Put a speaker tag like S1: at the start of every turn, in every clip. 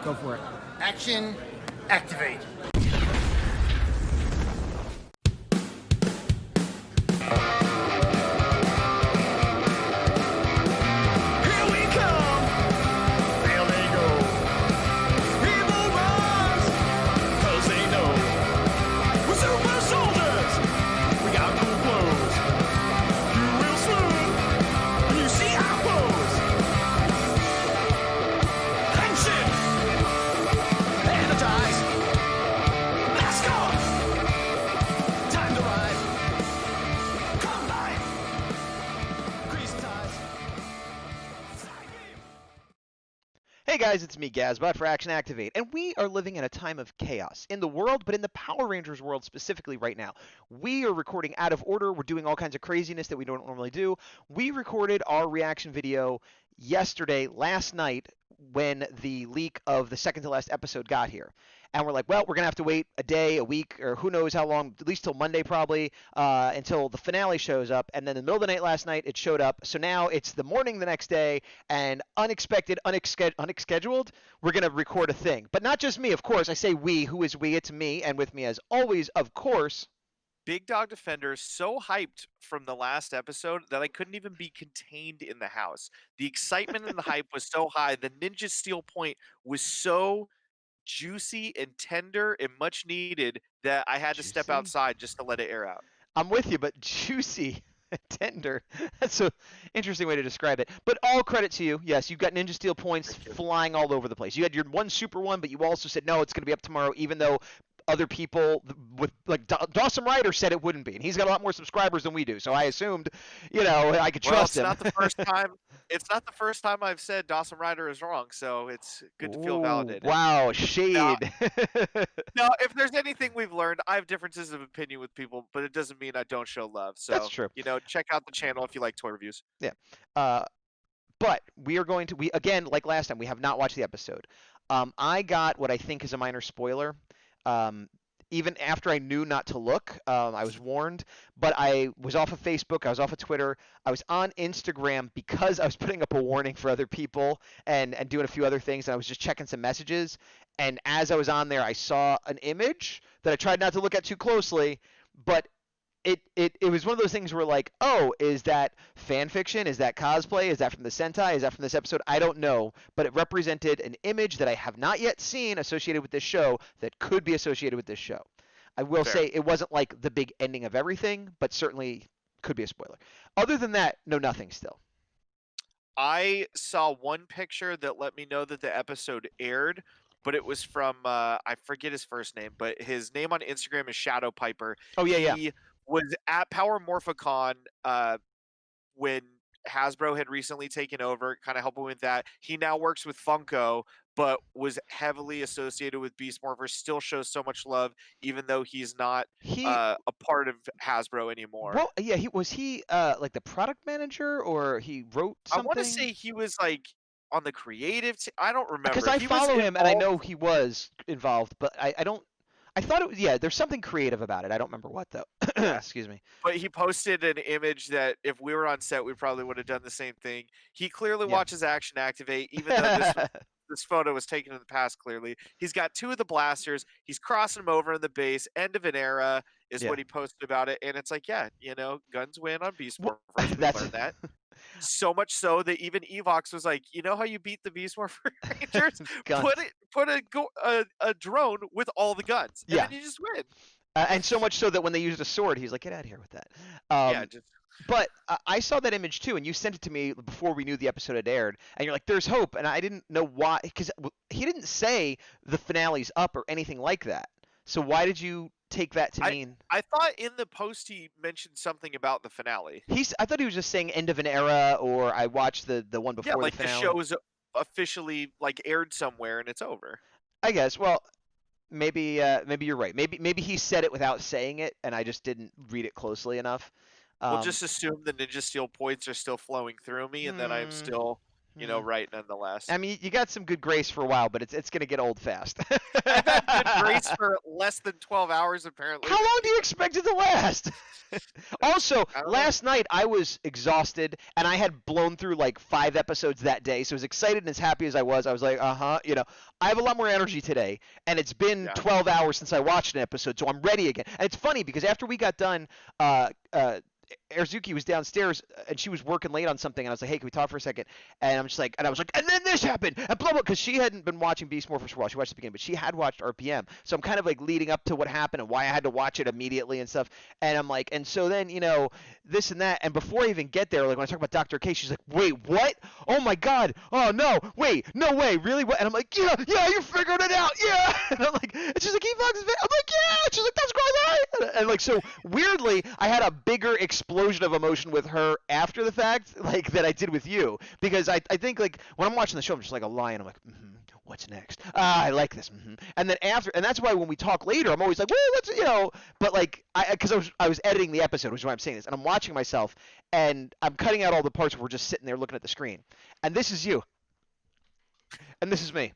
S1: Go for it.
S2: Action, activate.
S3: Hey guys, it's me, Gazbot, for Action Activate, and we are living in a time of chaos in the world, but in the Power Rangers world specifically right now. We are recording out of order. We're doing all kinds of craziness that we don't normally do. We recorded our reaction video last night, when the leak of the second to last episode got here. And we're like, well, we're going to have to wait a day, a week, or who knows how long, at least till Monday probably, until the finale shows up. And then in the middle of the night last night, it showed up. So now it's the morning the next day, and unscheduled, we're going to record a thing. But not just me, of course. I say we. Who is we? It's me. And with me, as always, of course,
S4: Big Dawg Defender, so hyped from the last episode that I couldn't even be contained in the house. The excitement and the hype was so high. The Ninja Steel point was so juicy and tender and much needed that I had to step outside just to let it air out.
S3: I'm with you, but juicy, tender. That's an interesting way to describe it. But all credit to you. Yes, you've got Ninja Steel points flying all over the place. You had your one super one, but you also said, no, it's going to be up tomorrow, even though other people with like Dawson Ryder said it wouldn't be, and he's got a lot more subscribers than we do, so I assumed, I could trust him.
S4: Not the first time. It's not the first time I've said Dawson Ryder is wrong, so it's good to feel validated.
S3: Wow, shade.
S4: Now, if there's anything we've learned, I have differences of opinion with people, but it doesn't mean I don't show love. So
S3: that's true.
S4: Check out the channel if you like toy reviews.
S3: Yeah. But we are going to again, like last time, we have not watched the episode. I got what I think is a minor spoiler. Even after I knew not to look, I was warned, but I was off of Facebook, I was off of Twitter, I was on Instagram because I was putting up a warning for other people and doing a few other things, and I was just checking some messages, and as I was on there, I saw an image that I tried not to look at too closely, but it was one of those things where like, oh, is that fan fiction? Is that cosplay? Is that from the Sentai? Is that from this episode? I don't know, but it represented an image that I have not yet seen associated with this show that could be associated with this show. I will say it wasn't like the big ending of everything, but certainly could be a spoiler. Other than that, no, nothing still.
S4: I saw one picture that let me know that the episode aired, but it was from I forget his first name, but his name on Instagram is Shadow Piper.
S3: Oh yeah,
S4: He was at Power Morphicon when Hasbro had recently taken over, kind of helping with that. He now works with Funko, but was heavily associated with Beast Morphers. Still shows so much love, even though he's not a part of Hasbro anymore.
S3: Well, yeah, was he like the product manager, or he wrote something?
S4: I want to say he was like on the creative. I don't remember
S3: because I follow him and I know he was involved, but I don't. I thought it was, there's something creative about it. I don't remember what, though. Excuse me.
S4: But he posted an image that if we were on set, we probably would have done the same thing. He clearly watches Action Activate, even though this photo was taken in the past, clearly. He's got two of the blasters. He's crossing them over in the base. End of an era is what he posted about it. And it's like, guns win on Beast Morphers. We learned that. So much so that even Evox was like, you know how you beat the Beast Morpher Rangers? Put a drone with all the guns, and then you just win.
S3: And so much so that when they used a sword, he's like, get out of here with that. But I saw that image too, and you sent it to me before we knew the episode had aired, and you're like, there's hope, and I didn't know why, because he didn't say the finale's up or anything like that. So why did you take that to mean?
S4: I thought in the post he mentioned something about the finale.
S3: I thought he was just saying end of an era, or I watched the one before
S4: like
S3: the finale.
S4: The show is officially like aired somewhere and it's over.
S3: I guess. Well, maybe you're right. Maybe he said it without saying it, and I just didn't read it closely enough.
S4: We'll just assume the Ninja Steel points are still flowing through me, and that I'm still right nonetheless.
S3: I mean, you got some good grace for a while, but it's gonna get old fast.
S4: I've had good grace for less than 12 hours, apparently.
S3: How long do you expect it to last? Also,
S4: I don't know.
S3: last night I was exhausted, and I had blown through like 5 episodes that day. So as excited and as happy as I was like, I have a lot more energy today, and it's been
S4: Yeah.
S3: 12 hours since I watched an episode, so I'm ready again. And it's funny because after we got done, Erzuki was downstairs and she was working late on something, and I was like, "Hey, can we talk for a second?" And I was like, and then this happened, and blah blah, because she hadn't been watching Beast Morphers for a while. She watched the beginning, but she had watched RPM, so I'm kind of like leading up to what happened and why I had to watch it immediately and stuff. And I'm like, and so then this and that, and before I even get there, like when I talk about Dr. K, she's like, "Wait, what? Oh my God! Oh no! Wait, no way! Really? What?" And I'm like, "Yeah, you figured it out, yeah!" And I'm like, and she's like, "Evox is I'm like, "Yeah!" And she's like, "That's great!" And like, so weirdly, I had a bigger explosion of emotion with her after the fact, like that I did with you, because I think like when I'm watching the show, I'm just like a lion. I'm like, what's next? I like this. And then after, and that's why when we talk later, I'm always like, well, let's, but like, because I was editing the episode, which is why I'm saying this, and I'm watching myself, and I'm cutting out all the parts where we're just sitting there looking at the screen, and this is you, and this is me.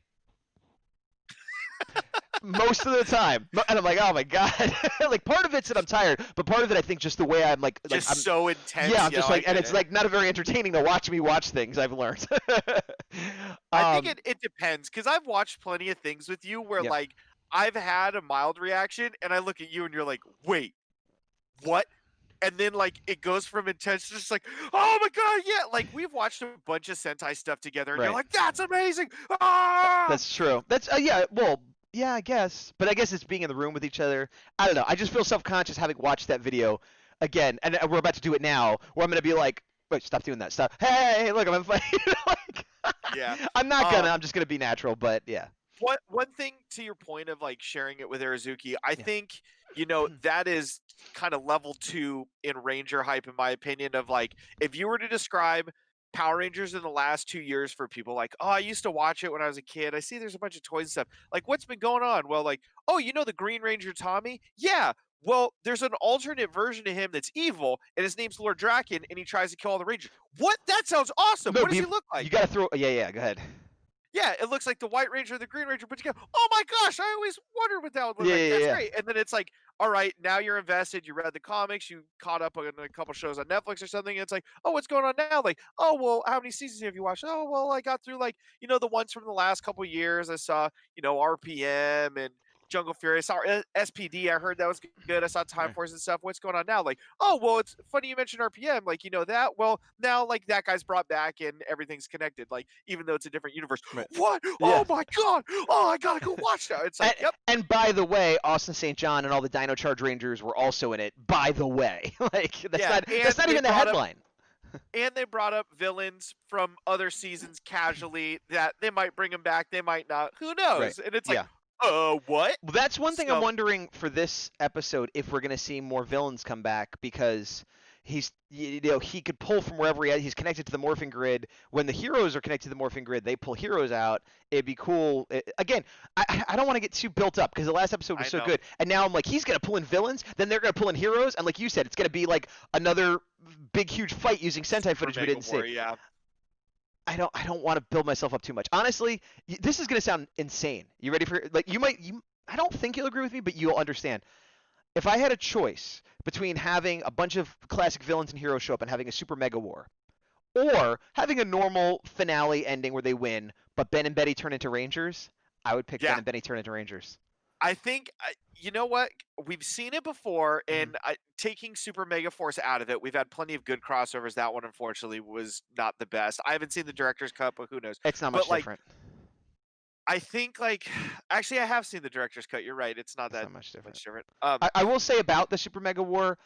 S3: Most of the time, and I'm like, oh my God. Like, part of it's that I'm tired, but part of it I think just the way I'm like
S4: Just
S3: I'm
S4: so intense.
S3: yeah, I'm just like, and it's
S4: it.
S3: like not very entertaining to watch me watch things, I've learned.
S4: I think it depends, because I've watched plenty of things with you where
S3: Yeah.
S4: like I've had a mild reaction and I look at you and you're like, wait, what? And then like it goes from intense to just like, oh my God, yeah. Like we've watched a bunch of Sentai stuff together and
S3: Right.
S4: you're like, that's amazing. Ah!
S3: That's true. That's yeah, well, yeah, I guess. But I guess it's being in the room with each other. I don't know. I just feel self-conscious having watched that video again, and we're about to do it now, where I'm gonna be like, wait, stop doing that. Stop. Hey, look, I'm like,
S4: Yeah.
S3: I'm not gonna. I'm just gonna be natural. But yeah.
S4: One thing to your point of like sharing it with Arazuki, I
S3: Yeah.
S4: think that is kind of level 2 in Ranger hype, in my opinion. Of like, if you were to describe Power Rangers in the last 2 years for people like, oh, I used to watch it when I was a kid. I see there's a bunch of toys and stuff. Like, what's been going on? Well, like, oh, the Green Ranger Tommy? Yeah. Well, there's an alternate version of him that's evil, and his name's Lord Draken, and he tries to kill all the Rangers. What? That sounds awesome.
S3: No,
S4: What does he look like?
S3: You gotta throw. Yeah. Go ahead.
S4: Yeah, it looks like the White Ranger and the Green Ranger put together. Oh my gosh, I always wondered what that would look like. That's great. And then it's like, all right, now you're invested. You read the comics. You caught up on a couple shows on Netflix or something. And it's like, oh, what's going on now? Like, oh, well, how many seasons have you watched? Oh, well, I got through like, the ones from the last couple years. I saw, RPM and Jungle Fury. I saw SPD. I heard that was good. I saw Time Force and stuff. What's going on now? Like, oh, well, it's funny you mentioned RPM. Like, that. Well, now like that guy's brought back and everything's connected. Like, even though it's a different universe.
S3: Right.
S4: What?
S3: Yeah.
S4: Oh my God! Oh, I gotta go watch that. It's like, yep.
S3: And by the way, Austin St. John and all the Dino Charge Rangers were also in it. By the way, like that's not even the headline.
S4: And they brought up villains from other seasons casually that they might bring them back, they might not. Who knows?
S3: Right.
S4: And it's like,
S3: Yeah.
S4: what?
S3: Well, that's one thing I'm
S4: So-
S3: wondering for this episode, if we're going to see more villains come back, because he could pull from wherever he's connected to the morphing grid. When the heroes are connected to the morphing grid, they pull heroes out. It'd be cool. Again, I don't want to get too built up because the last episode was
S4: I
S3: so
S4: know.
S3: good, and now I'm like, he's going to pull in villains, then they're going to pull in heroes, and like you said, it's going to be like another big huge fight using Sentai footage we didn't see.
S4: Yeah.
S3: I don't want to build myself up too much. Honestly, this is going to sound insane. You ready for like I don't think you'll agree with me, but you'll understand. If I had a choice between having a bunch of classic villains and heroes show up and having a super mega war, or having a normal finale ending where they win, but Ben and Betty turn into Rangers, I would pick Ben and Betty turn into Rangers.
S4: I think, you know what? We've seen it before, and taking Super Mega Force out of it, we've had plenty of good crossovers. That one, unfortunately, was not the best. I haven't seen the director's cut, but who knows?
S3: It's not much different.
S4: I think, actually, I have seen the director's cut. You're right. It's not that
S3: much different.
S4: I
S3: will say about the Super Mega War,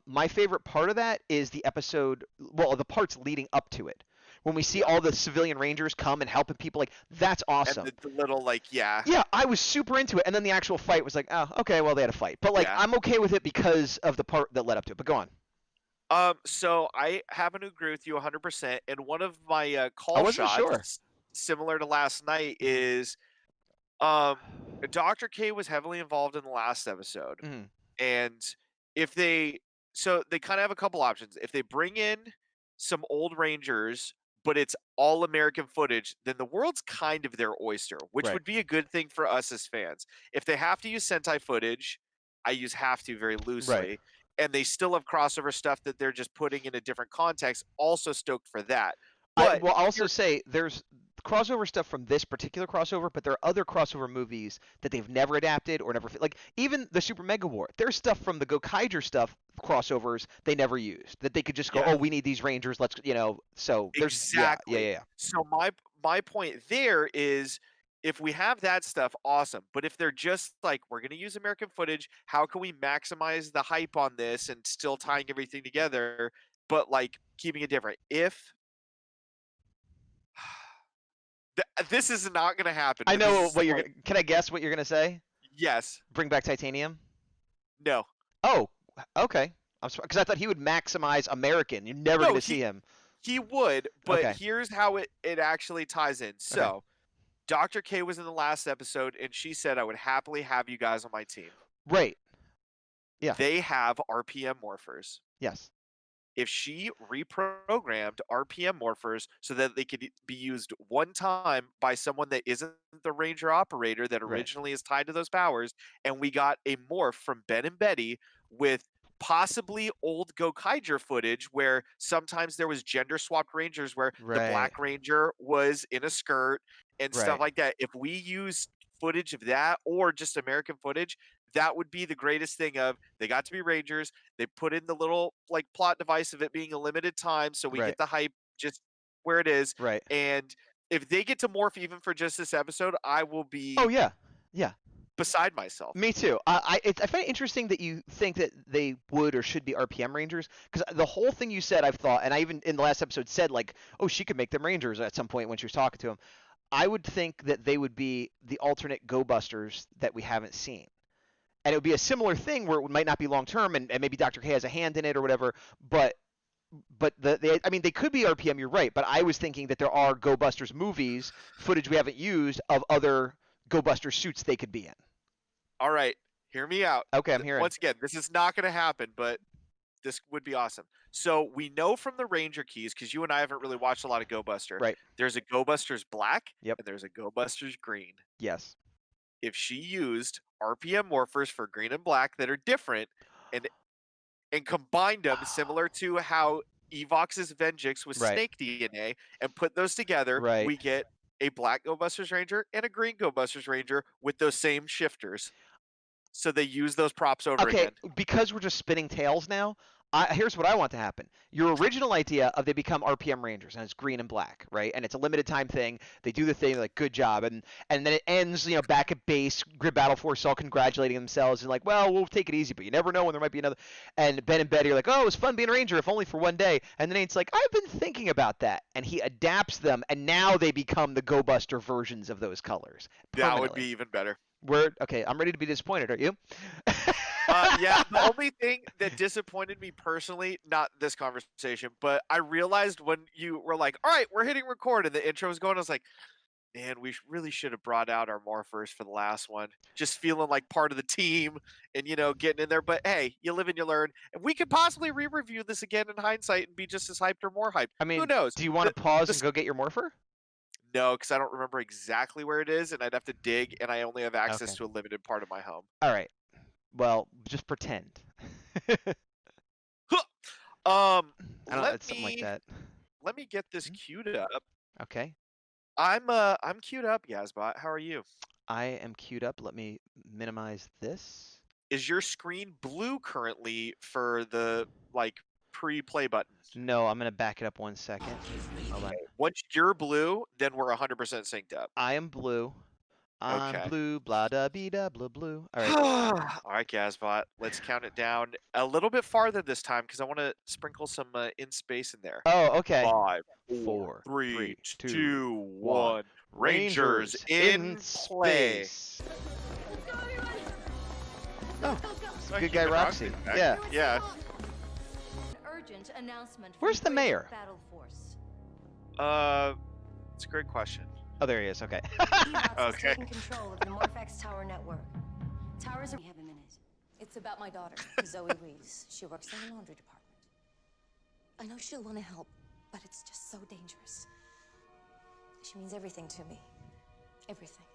S3: my favorite part of that is the episode, well, the parts leading up to it. When we see all the civilian rangers come and helping people, like, that's awesome.
S4: And the little,
S3: Yeah, I was super into it. And then the actual fight was like, oh, okay, well, they had a fight. But, I'm okay with it because of the part that led up to it. But go on.
S4: So I happen to agree with you 100%. And one of my call shots,
S3: sure.
S4: similar to last night, is Dr. K was heavily involved in the last episode.
S3: Mm-hmm.
S4: And they kind of have a couple options. If they bring in some old Rangers, but it's all American footage, then the world's kind of their oyster, which
S3: Right.
S4: would be a good thing for us as fans. If they have to use Sentai footage, I use have to very loosely, and they still have crossover stuff that they're just putting in a different context, also stoked for that.
S3: I
S4: But
S3: will also say there's crossover stuff from this particular crossover, but there are other crossover movies that they've never adapted or never like even the Super Mega War. There's stuff from the Gokaiger stuff crossovers they never used that they could just go,
S4: Yeah.
S3: oh, we need these Rangers. Let's So there's
S4: exactly.
S3: yeah.
S4: So my point there is if we have that stuff, awesome. But if they're just like, we're going to use American footage, how can we maximize the hype on this and still tying everything together, but like keeping it different? If this is not going to happen.
S3: I
S4: but this
S3: know
S4: is
S3: what you're.
S4: like,
S3: Can I guess what you're gonna say?
S4: yes.
S3: Bring back Titanium.
S4: No.
S3: Oh, okay. Because I thought he would maximize American. You're never
S4: No,
S3: gonna see him.
S4: He would, but
S3: Okay.
S4: here's how it actually ties in. So, Dr. K was in the last episode, and she said, I would happily have you guys on my team.
S3: Right. Yeah.
S4: They have RPM morphers.
S3: Yes.
S4: If she reprogrammed RPM morphers so that they could be used one time by someone that isn't the Ranger operator that
S3: Right.
S4: originally is tied to those powers, and we got a morph from Ben and Betty with possibly old Gokaiger footage where sometimes there was gender swapped Rangers where the
S3: Right.
S4: Black Ranger was in a skirt and
S3: Right.
S4: stuff like that. If we use footage of that or just American footage, that would be the greatest thing of they got to be Rangers. They put in the little like plot device of it being a limited time so we
S3: Right.
S4: get the hype just where it is.
S3: Right.
S4: And if they get to morph even for just this episode, I will be
S3: Oh yeah. Yeah.
S4: beside myself.
S3: Me too. I find it interesting that you think that they would or should be RPM Rangers because the whole thing you said I've thought, and I even in the last episode said like, oh, she could make them Rangers at some point when she was talking to him. I would think that they would be the alternate Go Busters that we haven't seen. And it would be a similar thing where it might not be long term and maybe Dr. K has a hand in it or whatever, but I mean they could be RPM, you're right, but I was thinking that there are Go Busters movies, footage we haven't used of other Go Buster suits they could be in.
S4: All right, hear me out.
S3: Okay, I'm hearing.
S4: Once again, this is not going to happen, but this would be awesome. So we know from the Ranger keys, because you and I haven't really watched a lot of Go Buster.
S3: Right.
S4: There's a Go Busters Black,
S3: Yep.
S4: and there's a Go Busters Green.
S3: Yes.
S4: If she used RPM morphers for green and black that are different and combined them similar to how Evox's Venjix with
S3: Right.
S4: snake DNA and put those together,
S3: Right.
S4: we get a black Go Busters Ranger and a green Go Busters Ranger with those same shifters. So they use those props over again.
S3: Because we're just spinning tails now, here's what I want to happen. Your original idea of they become RPM Rangers and it's green and black, right? And it's a limited time thing. They do the thing, like, good job. And then it ends, back at base, Grid Battle Force all congratulating themselves and like, well, we'll take it easy, but you never know when there might be another. And Ben and Betty are like, oh, it was fun being a Ranger, if only for one day. And then it's like, I've been thinking about that. And he adapts them, and now they become the Go Buster versions of those colors.
S4: That would be even better.
S3: Okay, I'm ready to be disappointed, are you?
S4: Yeah, the only thing that disappointed me personally, not this conversation, but I realized when you were like, all right, we're hitting record and the intro was going, I was like, man, we really should have brought out our morphers for the last one. Just feeling like part of the team and, getting in there. But hey, you live and you learn. And we could possibly re-review this again in hindsight and be just as hyped or more hyped.
S3: I mean,
S4: who knows?
S3: Do you want to pause and go get your morpher?
S4: No, because I don't remember exactly where it is, and I'd have to dig, and I only have access
S3: Okay.
S4: to a limited part of my home.
S3: All right. Well, just pretend.
S4: Let
S3: something like that.
S4: Let me get this queued up.
S3: Okay.
S4: I'm queued up, Gazbot. How are you?
S3: I am queued up. Let me minimize this.
S4: Is your screen blue currently for the pre-play button?
S3: No, I'm gonna back it up 1 second. Hold on.
S4: Once you're blue, then we're 100% synced up.
S3: I am blue. I'm
S4: Okay.
S3: blue, blah da be da blah blue. All right.
S4: All right, Gazbot. Let's count it down a little bit farther this time because I want to sprinkle some in space in there.
S3: Oh, okay.
S4: 5,
S3: 4,
S4: 3,
S3: 2,
S4: 2, 1. Rangers in play.
S3: space.
S4: Oh,
S3: Good guy, Roxy. Yeah.
S4: Yeah.
S1: Urgent announcement.
S3: Where's the mayor?
S1: Battle Force.
S4: It's a great question.
S3: Oh, there he is. Okay.
S1: Evox
S4: Okay.
S1: is taking control of the Morphex Tower network. Towers are. We have a minute. It's about my daughter, Zoe Reeves. She works in the laundry department. I know she'll want to help, but it's just so dangerous. She means everything to me. Everything.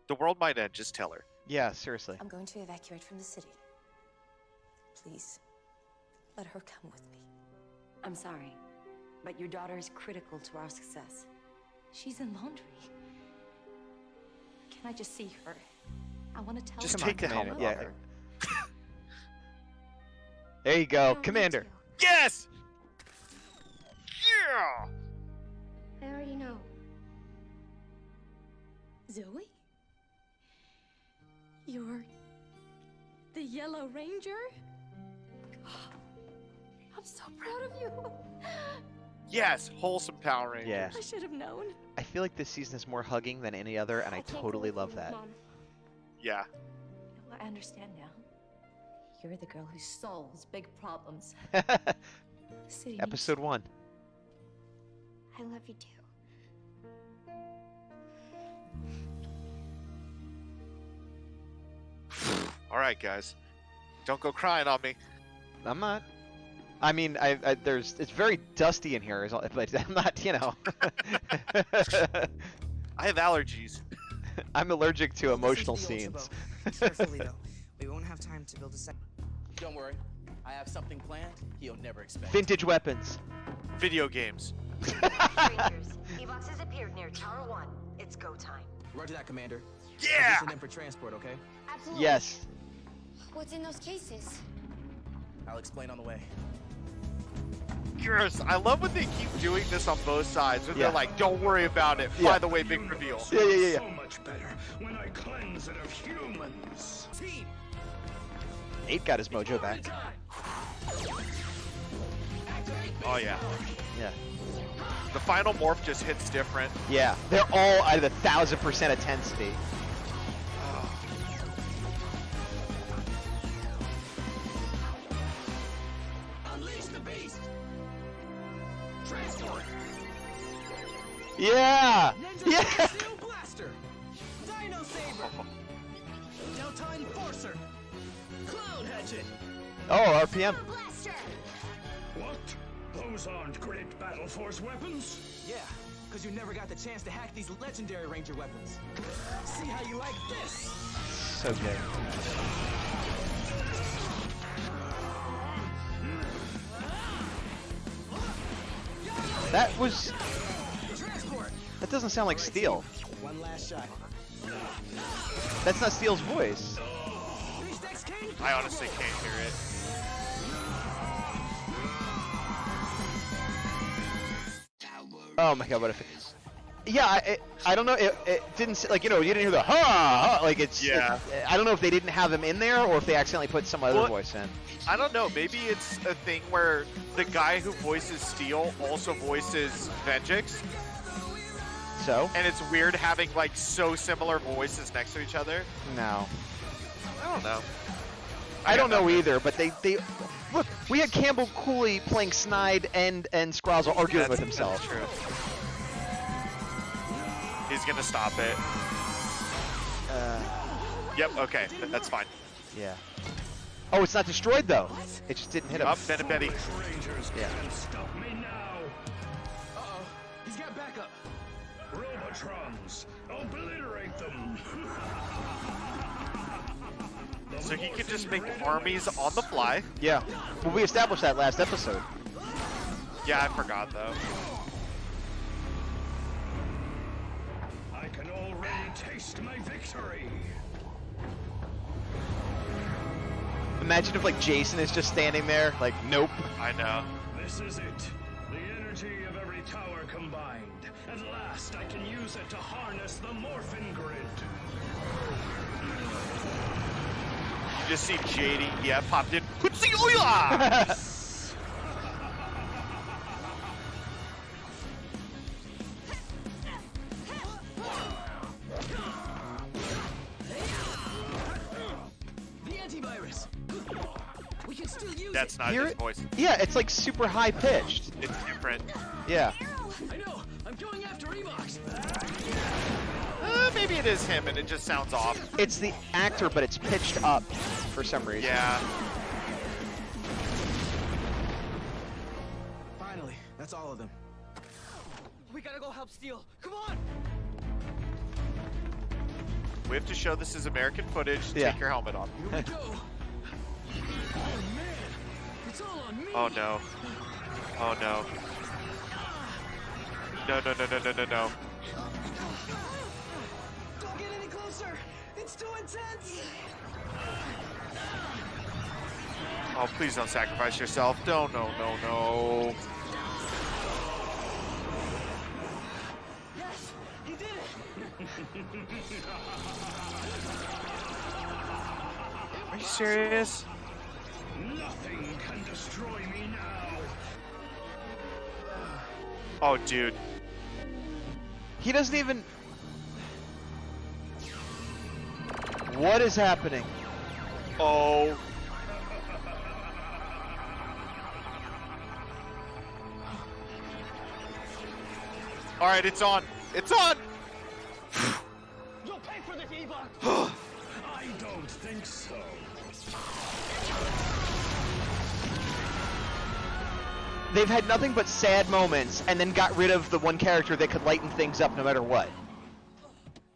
S4: The world might end. Just tell her.
S3: Yeah, seriously.
S1: I'm going to evacuate from the city. Please, let her come with me. I'm sorry, but your daughter is critical to our success. She's in laundry. Can I just see her? I want to tell
S4: Just
S1: her.
S4: take the helmet
S3: Yeah.
S4: off her.
S3: There you
S1: I
S3: go,
S1: don't need
S3: Commander.
S1: to.
S4: Yes! Yeah!
S1: I already know. Zoe? You're the Yellow Ranger? I'm so proud of you.
S4: Yes, wholesome Power Rangers.
S3: Yeah.
S1: I should have known.
S3: I feel like this season is more hugging than any other, and I
S1: can't
S3: totally
S1: go
S3: love
S1: with you,
S3: that.
S1: Mom.
S4: Yeah.
S1: I understand now. You're the girl who solves big problems. City needs
S3: Episode 1.
S1: I love you too.
S4: All right, guys. Don't go crying on me.
S3: I'm not. I mean, it's very dusty in here, but I'm not, you know.
S4: I have allergies.
S3: I'm allergic to emotional
S5: This is the
S3: scenes.
S5: Ultra Bow. Carefully though, we won't have time to build a set.
S6: Don't worry, I have something planned he'll never expect.
S3: Vintage weapons.
S4: Video games.
S1: Rangers, Evox has appeared near Tower 1. It's go time.
S6: Roger that, Commander.
S4: Yeah!
S6: Position them for transport, okay?
S1: Absolutely.
S3: Yes.
S1: What's in those cases?
S6: I'll explain on the way.
S4: Yes, I love when they keep doing this on both sides. When
S3: Yeah.
S4: they're like, don't worry about it.
S3: Yeah.
S4: By the way, big reveal.
S3: Yeah.
S2: So much better when I cleanse it of humans.
S6: Team!
S3: Nate got his mojo back.
S4: Oh, yeah.
S3: Yeah.
S4: The final morph just hits different.
S3: Yeah. They're all at 1,000% intensity.
S6: Unleash the beast! Transport!
S3: Yeah.
S6: Ninja
S3: Yeah.
S6: Steel Blaster! Dino Saber! Delta Enforcer! Cloud Hatchet!
S3: Oh, RPM.
S1: Blaster!
S2: What? Those aren't great Battle Force weapons?
S6: Yeah, because you never got the chance to hack these legendary Ranger weapons. See how you like this?
S3: So good. That was.
S6: Transport!
S3: That doesn't sound like Steel.
S6: One last shot.
S3: That's not Steel's voice.
S6: Beast X King!
S4: I honestly can't hear it.
S3: Oh my god, what if it is? Yeah, I don't know. It didn't like, you know, you didn't hear the ha, like it's.
S4: Yeah.
S3: I don't know if they didn't have him in there or if they accidentally put some other
S4: Well,
S3: voice in.
S4: I don't know. Maybe it's a thing where the guy who voices Steel also voices Venjix.
S3: So
S4: And it's weird having like so similar voices next to each other.
S3: no,
S4: I don't know.
S3: I don't
S4: got
S3: know
S4: nothing.
S3: either. But they look. We had Campbell Cooley playing Snide and Scrozzle arguing with himself.
S4: That's true. He's gonna stop it. Yep. Okay. That's fine.
S3: Yeah. Oh, it's not destroyed though. It just didn't hit him.
S4: Up, Benny.
S2: Rangers
S3: Yeah.
S2: can't stop me now.
S6: Uh-oh, he's got backup.
S2: Robotrons, obliterate them.
S4: So he can just make armies on the fly.
S3: Yeah. Well, we established that last episode.
S4: Yeah, I forgot though.
S2: I can already taste my victory.
S3: Imagine if like Jason is just standing there, like, nope.
S4: I know.
S2: This is it. The energy of every tower combined. At last, I can use it to harness the morphin grid.
S4: You just see JD, yeah, popped in. Kutsuyoya!
S6: The antivirus! We can still use
S4: That's
S6: it!
S4: not
S3: Hear
S4: his
S3: it?
S4: voice.
S3: Yeah, it's like super high pitched.
S4: It's different.
S3: Yeah.
S6: I know! I'm going after Evox!
S4: Maybe it is him and it just sounds off.
S3: It's the actor, but it's pitched up for some reason.
S4: Yeah.
S6: Finally, That's all of them. We gotta go help Steel. Come on!
S4: We have to show this is American footage.
S3: Yeah.
S4: Take your helmet off.
S6: Here we go. Oh man, it's all on me.
S4: Oh no. Oh no. No, no, no, no, no, no, no.
S6: Don't get any closer. It's too intense.
S4: Oh, please don't sacrifice yourself. No, no, no, no.
S6: Yes, he did it.
S4: Are you serious?
S2: Nothing can destroy me now.
S4: Oh, dude.
S3: He doesn't even... What is happening?
S4: Oh. All right, it's on. It's on.
S6: You'll pay for this, Evox.
S2: I don't think so.
S3: They've had nothing but sad moments and then got rid of the one character that could lighten things up no matter what.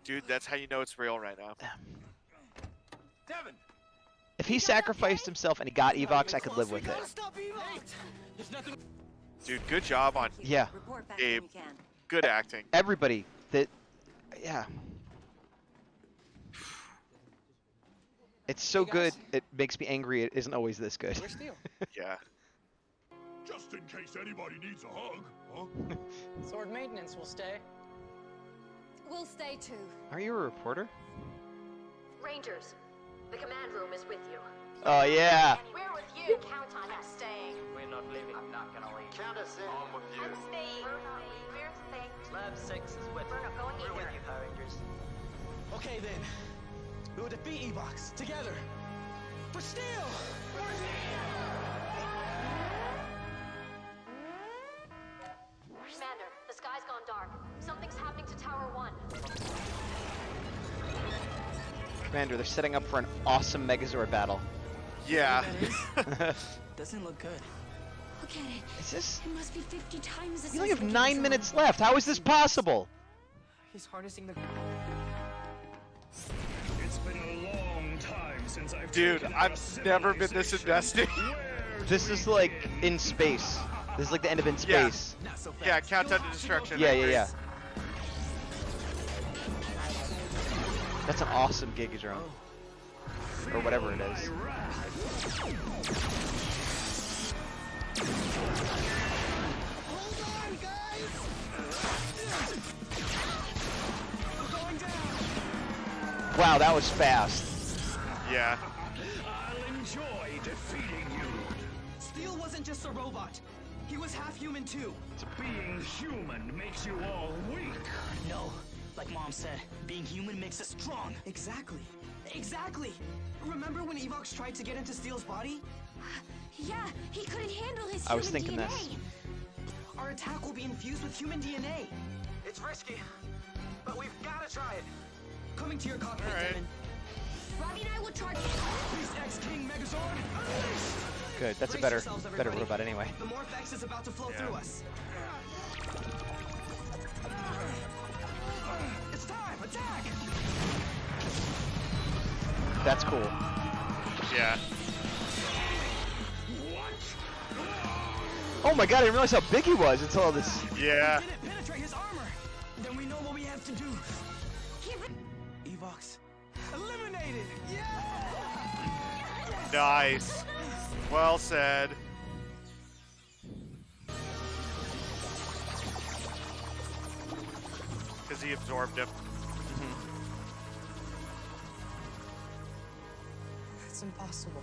S4: Dude, that's how you know it's real right now.
S6: Devin.
S3: If he sacrificed himself and he got Evox, I could live with it.
S6: Stop Evox. There's nothing.
S4: Dude, good job on
S3: Yeah.
S1: Report back
S4: Abe.
S1: when you can.
S4: good acting.
S3: Everybody that... Yeah. It's so good, it makes me angry it isn't always this good.
S6: Where's Steel?
S4: Yeah.
S2: Just in case anybody needs a hug. Huh?
S5: Sword maintenance will stay.
S1: We'll stay too.
S3: Are you a reporter?
S7: Rangers, the command room is with you.
S3: Oh, yeah.
S7: We're with you. Count on us staying.
S5: We're not leaving. I'm not gonna leave.
S8: Count us in.
S5: I'm with you.
S7: I'm staying. We're not leaving. We're staying.
S5: Lab 6 is with
S7: We're not going
S5: We're with
S7: either.
S5: you, Power Rangers.
S6: Okay then. We will defeat Evox together. For Steel!
S7: Commander, the sky's gone dark. Something's happening to Tower 1.
S3: Commander, they're setting up for an awesome Megazord battle.
S4: Yeah.
S6: Doesn't look good.
S1: Look at it.
S3: Is this...
S1: It must be 50 times the
S3: You only have
S1: size of
S3: 9
S1: Megazord.
S3: minutes left. How is this possible?
S6: He's harnessing the...
S2: It's been a long time since I've
S4: Dude,
S2: taken
S4: I've
S2: a
S4: never been this
S2: civilization.
S4: invested.
S2: Where
S3: This
S2: to
S3: is like
S2: begin?
S3: in space. This is like the end of In
S4: Yeah.
S3: Space.
S6: Not so fast.
S4: Yeah, countdown to destruction.
S3: Yeah, yeah, yeah. That's an awesome Giga drone. Or whatever it is.
S6: Hold on, guys! I'm going down!
S3: Wow, that was fast.
S4: Yeah.
S2: I'll enjoy defeating you.
S6: Steel wasn't just a robot. He was half human too.
S2: Being human makes you all weak.
S5: No, like Mom said, being human makes us strong.
S6: Exactly. Exactly! Remember when Evox tried to get into Steel's body?
S1: Yeah, he couldn't handle his
S3: I was
S1: human
S3: thinking
S1: DNA.
S3: this.
S6: Our attack will be infused with human DNA.
S8: It's risky, but we've got to try it.
S6: Coming to your cockpit,
S4: All right.
S6: Devin.
S1: Robbie and I will charge.
S6: Beast X King Megazord, unleashed!
S3: Good. That's a
S6: Brace
S3: better
S6: yourselves,
S3: better
S6: everybody.
S3: robot anyway.
S6: The Morphex is about to flow
S4: Yeah.
S6: through us. It's time! Attack!
S3: That's cool.
S4: Yeah.
S3: Oh my god, I didn't realize how big he was until all this.
S4: Yeah.
S6: Didn't penetrate his armor! Then we know what we have to do. Evox. Eliminated! Yeah!
S4: Nice. Well said. Because he absorbed him.
S5: It's impossible.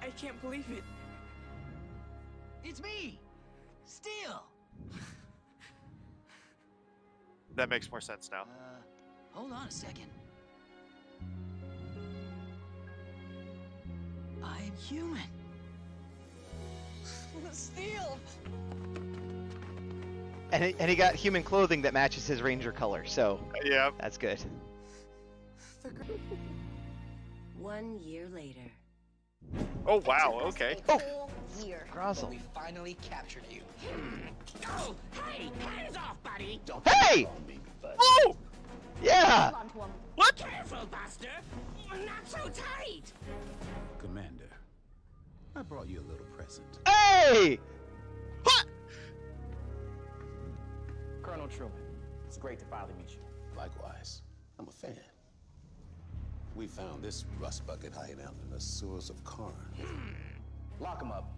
S6: I can't believe it.
S5: It's me! Steel!
S4: That makes more sense now.
S5: Hold on a second. I'm human. Steel!
S3: And he got human clothing that matches his ranger color, so
S4: Yeah.
S3: that's good.
S1: 1 year later.
S4: Oh wow. Okay.
S1: Oh, year.
S3: Grozzle.
S6: We finally captured you.
S5: Oh, hey, hands off, buddy!
S3: Hey!
S4: Oh!
S3: Yeah!
S4: What?
S5: Careful, Buster! Not so tight!
S9: Commander, I brought you a little present.
S3: Hey!
S4: What?
S6: Colonel Truman, it's great to finally meet you.
S9: Likewise, I'm a fan. We found this rust bucket hideout in the sewers of Karn.
S6: Lock him up.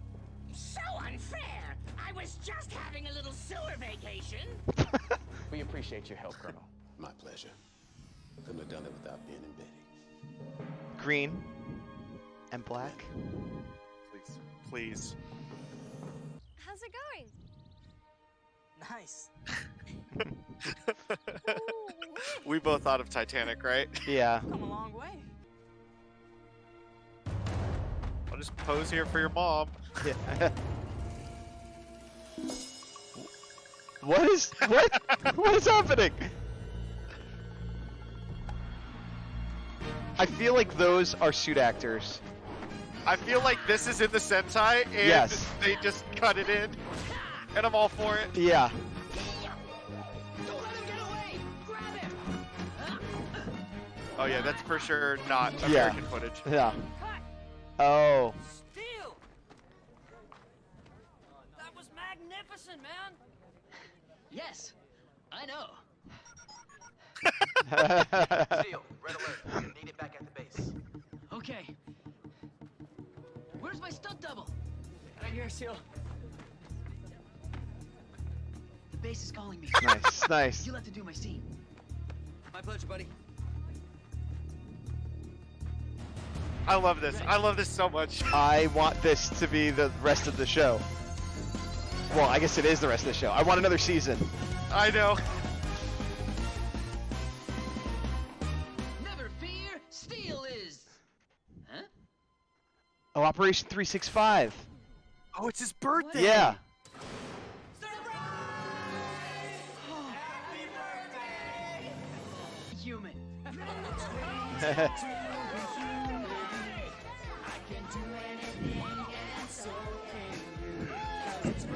S5: So unfair! I was just having a little sewer vacation!
S6: We appreciate your help, Colonel.
S9: My pleasure. Couldn't have done it without being in Betty.
S3: Green and black.
S4: Please, please.
S7: How's it going?
S6: Nice.
S4: We both thought of Titanic, right?
S3: Yeah.
S5: Come a long way.
S4: I'll just pose here for your mom.
S3: Yeah. What is happening? I feel like those are suit actors.
S4: I feel like this is in the Sentai, and
S3: Yes.
S4: they just cut it in, and I'm all for it.
S3: Yeah.
S5: Don't let him get away! Grab him!
S4: Oh yeah, that's for sure not
S3: Yeah.
S4: American footage.
S3: Yeah. Oh.
S8: Steel! That was magnificent, man!
S5: Yes, I know.
S6: Steel, red alert. We're gonna need it back at the base.
S5: Okay. Where's my stunt double?
S6: Right here, Steel.
S5: The base is calling me.
S3: Nice, nice.
S5: You'll have to do my scene.
S6: My pleasure, buddy.
S4: I love this. I love this so much.
S3: I want this to be the rest of the show. Well, I guess it is the rest of the show. I want another season.
S4: I know.
S5: Never fear, Steel is. Huh?
S3: Oh, Operation 365.
S4: Oh, it's his birthday.
S3: Yeah.
S5: Human.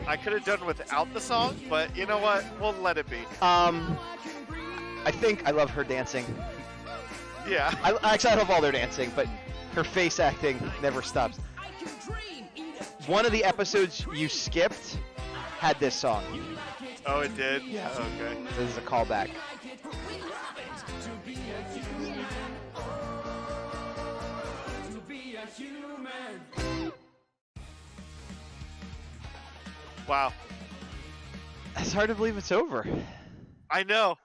S4: I could have done without the song, but you know what? We'll let it be.
S3: I think I love her dancing.
S4: Yeah.
S3: Actually, I love all their dancing, but her face acting never stops. One of the episodes you skipped had this song.
S4: Oh, it did?
S3: Yeah.
S4: Okay.
S3: This is a callback.
S4: Wow.
S3: It's hard to believe it's over.
S4: I know.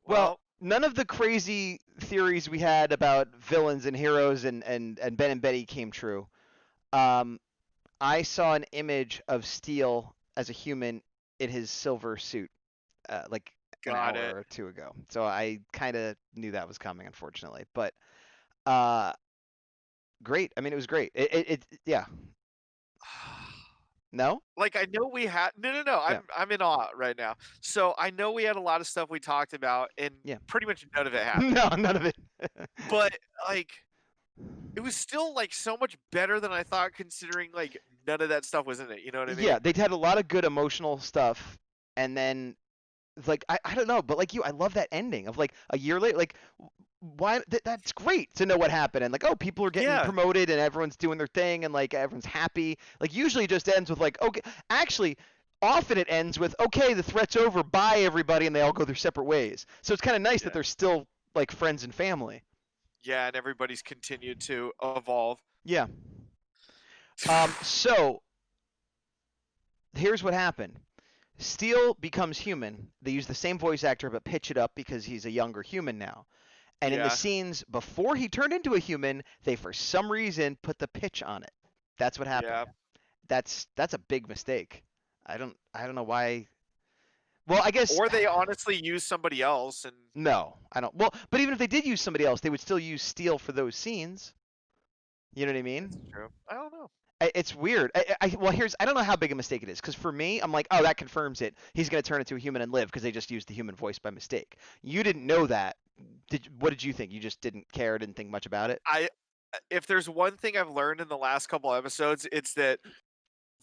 S3: Well, none of the crazy theories we had about villains and heroes and Ben and Betty came true. I saw an image of Steel as a human in his silver suit, like
S4: Got
S3: an hour
S4: it.
S3: or two ago. So I kind of knew that was coming, unfortunately. But great. I mean, it was great. Yeah. No?
S4: Like I know we had no. I'm in awe right now. So I know we had a lot of stuff we talked about, and
S3: Yeah.
S4: pretty much none of it happened.
S3: No, none of it.
S4: But like, it was still like so much better than I thought, considering like none of that stuff was in it. You know what I mean?
S3: Yeah, they had a lot of good emotional stuff, and then like I don't know, but like I love that ending of like a year later. Like, why? That's great to know what happened, and like, oh, people are getting
S4: Yeah.
S3: promoted, and everyone's doing their thing, and like everyone's happy. Like usually it just ends with like, okay, actually. Often it ends with, okay, the threat's over, bye everybody, and they all go their separate ways. So it's kind of nice that they're still like friends and family.
S4: Yeah, and everybody's continued to evolve.
S3: Yeah. So here's what happened. Steel becomes human. They use the same voice actor but pitch it up because he's a younger human now. And in the
S4: Yeah.
S3: scenes before he turned into a human, they for some reason put the pitch on it. That's what happened.
S4: Yeah.
S3: That's a big mistake. I don't know why. Well, I guess
S4: Or they honestly use somebody else, and
S3: no, I don't. Well, but even if they did use somebody else, they would still use Steel for those scenes. You know what I mean?
S4: true. I don't know.
S3: It's weird. Well, I don't know how big a mistake it is, because for me, I'm like, oh, that confirms it. He's going to turn into a human and live because they just used the human voice by mistake. You didn't know that What did you think? You just didn't care, didn't think much about it?
S4: If there's one thing I've learned in the last couple episodes, it's that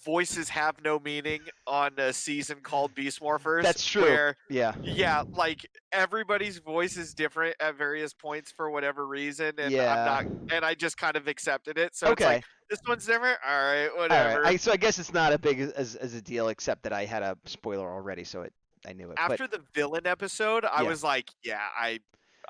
S4: voices have no meaning on a season called Beast Morphers.
S3: That's true.
S4: Where,
S3: yeah,
S4: like everybody's voice is different at various points for whatever reason, and
S3: Yeah.
S4: and I just kind of accepted it. So it's like, this one's different. All right,
S3: All
S4: whatever.
S3: right. So I guess it's not a big as a deal, except that I had a spoiler already, so I knew it.
S4: After the villain episode, I
S3: Yeah.
S4: was like, yeah,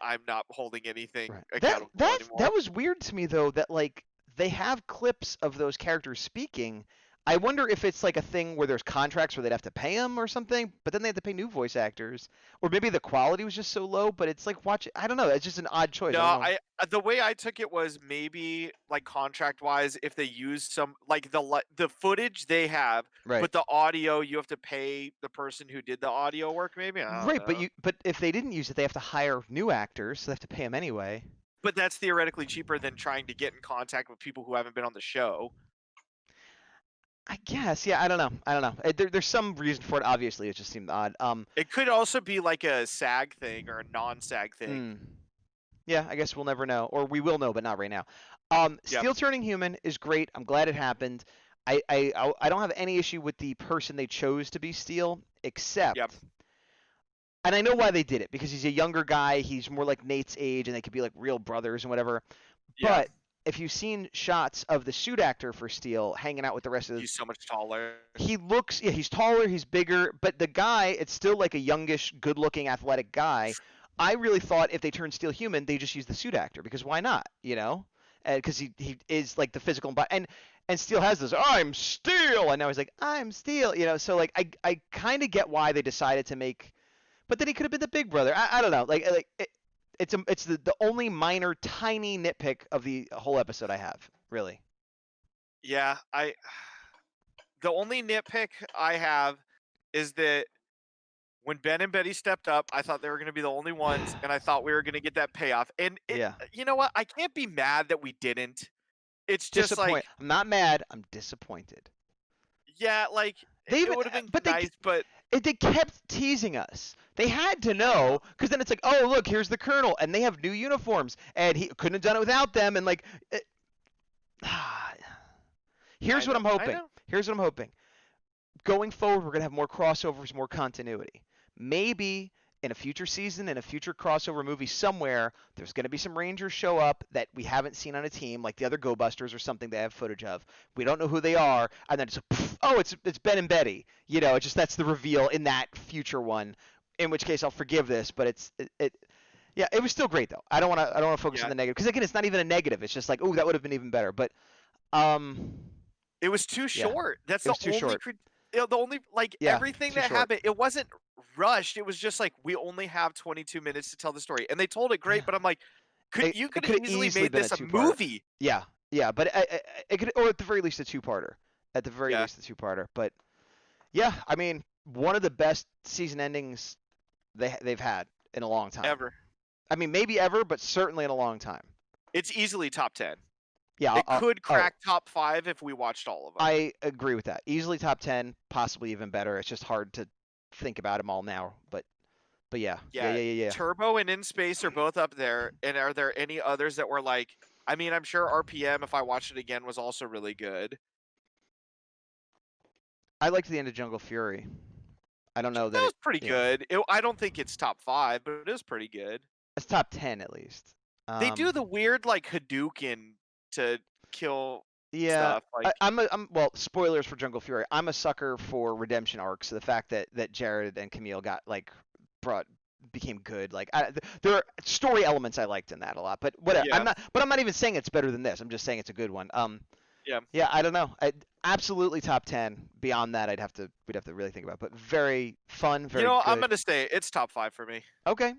S4: I'm not holding anything
S3: Right.
S4: accountable anymore.
S3: That was weird to me though, that like they have clips of those characters speaking. I wonder if it's like a thing where there's contracts where they'd have to pay them or something, but then they have to pay new voice actors, or maybe the quality was just so low. But it's like I don't know. It's just an odd choice.
S4: No, the way I took it was maybe like contract wise, if they use some like the footage they have,
S3: Right.
S4: but the audio you have to pay the person who did the audio work. Maybe I don't know.
S3: But if they didn't use it, they have to hire new actors, so they have to pay them anyway.
S4: But that's theoretically cheaper than trying to get in contact with people who haven't been on the show.
S3: I guess, yeah. I don't know. There's some reason for it. Obviously, it just seemed odd.
S4: It could also be like a SAG thing or a non-SAG thing.
S3: Yeah, I guess we'll never know, or we will know, but not right now. Steel turning human is great. I'm glad it happened. I don't have any issue with the person they chose to be Steel, except, and I know why they did it, because he's a younger guy. He's more like Nate's age, and they could be like real brothers and whatever.
S4: Yeah.
S3: But if you've seen shots of the suit actor for Steel hanging out with the rest of the...
S4: He's so much taller.
S3: He looks... Yeah, he's taller, he's bigger, but the guy, it's still like a youngish, good-looking, athletic guy. I really thought if they turned Steel human, they just use the suit actor, because why not, you know? Because he is like the physical... And Steel has this, I'm Steel! And now he's like, I'm Steel, you know? So like, I kind of get why they decided to make... But then he could have been the big brother. I don't know. It's the only minor, tiny nitpick of the whole episode I have, really.
S4: Yeah, the only nitpick I have is that when Ben and Betty stepped up, I thought they were going to be the only ones, and I thought we were going to get that payoff. And you know what? I can't be mad that we didn't. It's just like...
S3: I'm not mad. I'm disappointed.
S4: Yeah, like, it would have been nice, but...
S3: They kept teasing us. They had to know, because then it's like, oh, look, here's the Colonel, and they have new uniforms, and he couldn't have done it without them, and like... Here's what I'm hoping. Here's what I'm hoping. Going forward, we're going to have more crossovers, more continuity. Maybe in a future season, in a future crossover movie somewhere, there's going to be some Rangers show up that we haven't seen on a team, like the other Go Busters or something they have footage of. We don't know who they are, and then it's oh, it's Ben and Betty. You know, that's the reveal in that future one. In which case, I'll forgive this, but yeah, it was still great though. I don't want to focus on the negative, because again, it's not even a negative. It's just like, oh, that would have been even better. But
S4: it was too short. That's the only everything that happened. It wasn't rushed. It was just like, we only have 22 minutes to tell the story, and they told it great. But I'm like, you could have easily made this a movie.
S3: Yeah, but it could, or at the very least a two-parter. At the very least a two-parter. But yeah, I mean, one of the best season endings they've had in a long time.
S4: Ever.
S3: I mean, maybe ever, but certainly in a long time.
S4: It's easily top 10.
S3: Yeah,
S4: it could crack top 5 if we watched all of them.
S3: I agree with that. Easily top 10, possibly even better. It's just hard to think about them all now, but yeah.
S4: Turbo and In Space are both up there. And are there any others that were like? I mean, I'm sure RPM, if I watched it again, was also really good.
S3: I liked the end of Jungle Fury. I don't know that
S4: it was pretty good. I don't think it's top 5, but it is pretty good.
S3: It's top 10 at least.
S4: They do the weird like Hadouken to kill stuff. Like...
S3: well, spoilers for Jungle Fury. I'm a sucker for redemption arcs. So the fact that Jared and Camille got became good. Like there are story elements I liked in that a lot. But whatever.
S4: Yeah.
S3: I'm not even saying it's better than this. I'm just saying it's a good one.
S4: Yeah,
S3: I don't know. Absolutely top 10. Beyond that, we'd have to really think about. But very fun. Very. Good.
S4: I'm gonna say it's top 5 for me.
S3: Okay.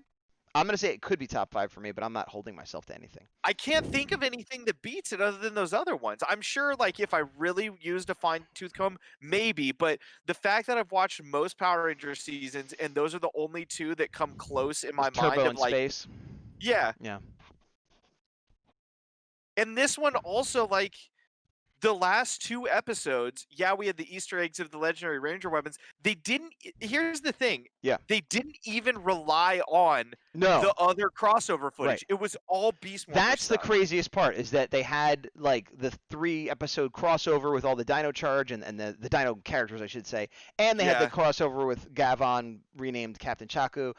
S3: I'm going to say it could be top 5 for me, but I'm not holding myself to anything.
S4: I can't think of anything that beats it other than those other ones. I'm sure, like, if I really used a fine-tooth comb, maybe. But the fact that I've watched most Power Rangers seasons, and those are the only two that come close in my mind
S3: Turbo
S4: of,
S3: in
S4: like...
S3: Space.
S4: Yeah.
S3: Yeah.
S4: And this one also, like... the last 2 episodes, yeah, we had the Easter eggs of the legendary Ranger weapons. They didn't. Here's the thing.
S3: Yeah.
S4: They didn't even rely on
S3: No.
S4: the other crossover footage.
S3: Right.
S4: It was all Beast Morphers
S3: That's the
S4: stuff.
S3: craziest part, is that they had like the 3-episode crossover with all the Dino Charge and the Dino characters, I should say, and they had the crossover with Gavon renamed Captain Chaku,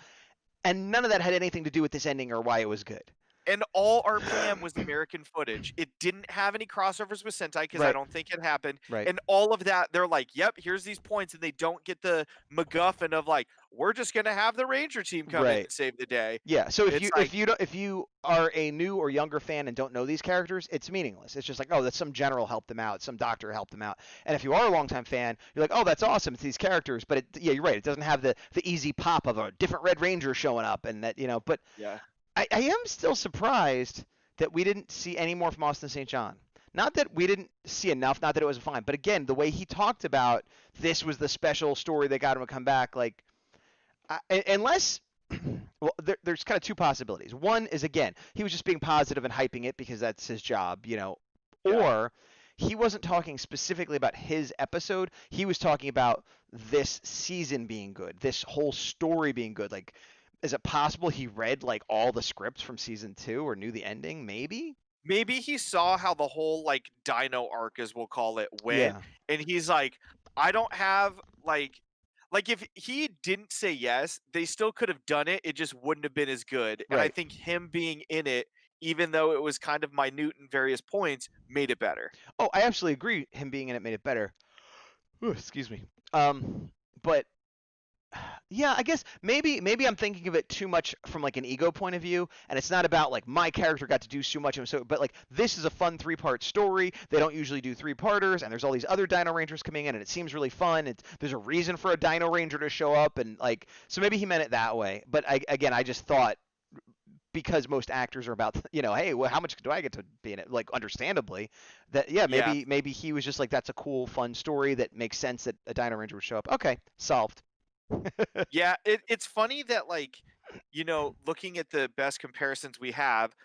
S3: and none of that had anything to do with this ending or why it was good.
S4: And all RPM was American footage. It didn't have any crossovers with Sentai because I don't think it happened.
S3: Right.
S4: And all of that, they're like, yep, here's these points. And they don't get the MacGuffin of like, we're just going to have the Ranger team come in and save the day.
S3: Yeah. So
S4: It's like-
S3: if you are a new or younger fan and don't know these characters, it's meaningless. It's just like, oh, that's some general helped them out, some doctor helped them out. And if you are a longtime fan, you're like, oh, that's awesome. It's these characters. But yeah, you're right. It doesn't have the easy pop of a different Red Ranger showing up and that, but
S4: yeah.
S3: I am still surprised that we didn't see any more from Austin St. John. Not that we didn't see enough, not that it was fine, but again, the way he talked about this was the special story that got him to come back, like, unless, well, there's kind of 2 possibilities. One is, again, he was just being positive and hyping it because that's his job, or he wasn't talking specifically about his episode. He was talking about this season being good, this whole story being good, like, is it possible he read like all the scripts from season 2 or knew the ending? Maybe
S4: he saw how the whole like Dino arc, as we'll call it, went, and he's like, I don't have like if he didn't say yes, they still could have done it. It just wouldn't have been as good. And I think him being in it, even though it was kind of minute in various points, made it better.
S3: Oh, I absolutely agree. Him being in it made it better. Ooh, excuse me. But yeah, I guess maybe I'm thinking of it too much from like an ego point of view, and it's not about like my character got to do so much, but like this is a fun 3-part story. They don't usually do 3-parters, and there's all these other Dino Rangers coming in, and it seems really fun. There's a reason for a Dino Ranger to show up, and like so maybe he meant it that way. But I just thought, because most actors are about, hey, well, how much do I get to be in it? Like, understandably, that maybe he was just like, that's a cool, fun story that makes sense that a Dino Ranger would show up. Okay, solved.
S4: Yeah, it's funny that like, looking at the best comparisons we have,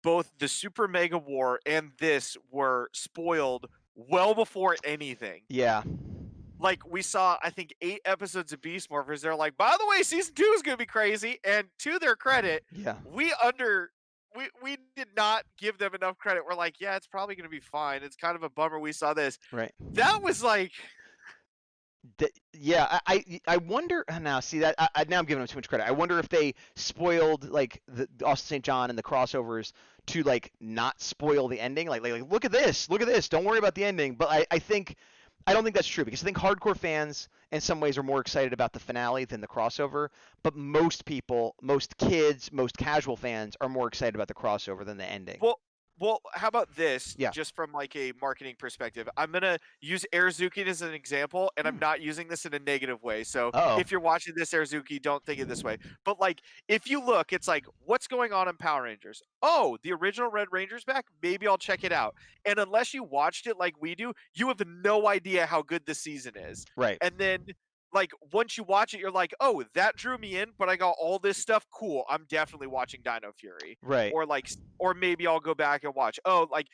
S4: both the Super Mega War and this were spoiled well before anything.
S3: Yeah.
S4: Like we saw, I think 8 episodes of Beast Morphers. They're like, by the way, season 2 is gonna be crazy. And to their credit, we did not give them enough credit. We're like, yeah, it's probably gonna be fine. It's kind of a bummer we saw this.
S3: Right.
S4: That was like.
S3: I wonder now. See that now I'm giving them too much credit. I wonder if they spoiled like the Austin St. John and the crossovers to like not spoil the ending. Like look at this, don't worry about the ending. But I don't think that's true, because I think hardcore fans in some ways are more excited about the finale than the crossover. But most people, most kids, most casual fans are more excited about the crossover than the ending.
S4: Well, how about this?
S3: Yeah.
S4: Just from like a marketing perspective, I'm gonna use Airzuki as an example, and I'm not using this in a negative way. So if you're watching this, Airzuki, don't think it this way. But like, if you look, it's like, what's going on in Power Rangers? Oh, the original Red Ranger's back. Maybe I'll check it out. And unless you watched it like we do, you have no idea how good this season is.
S3: Right.
S4: And then, like, once you watch it, you're like, oh, that drew me in, but I got all this stuff. Cool. I'm definitely watching Dino Fury.
S3: Right.
S4: Or maybe I'll go back and watch. Oh, like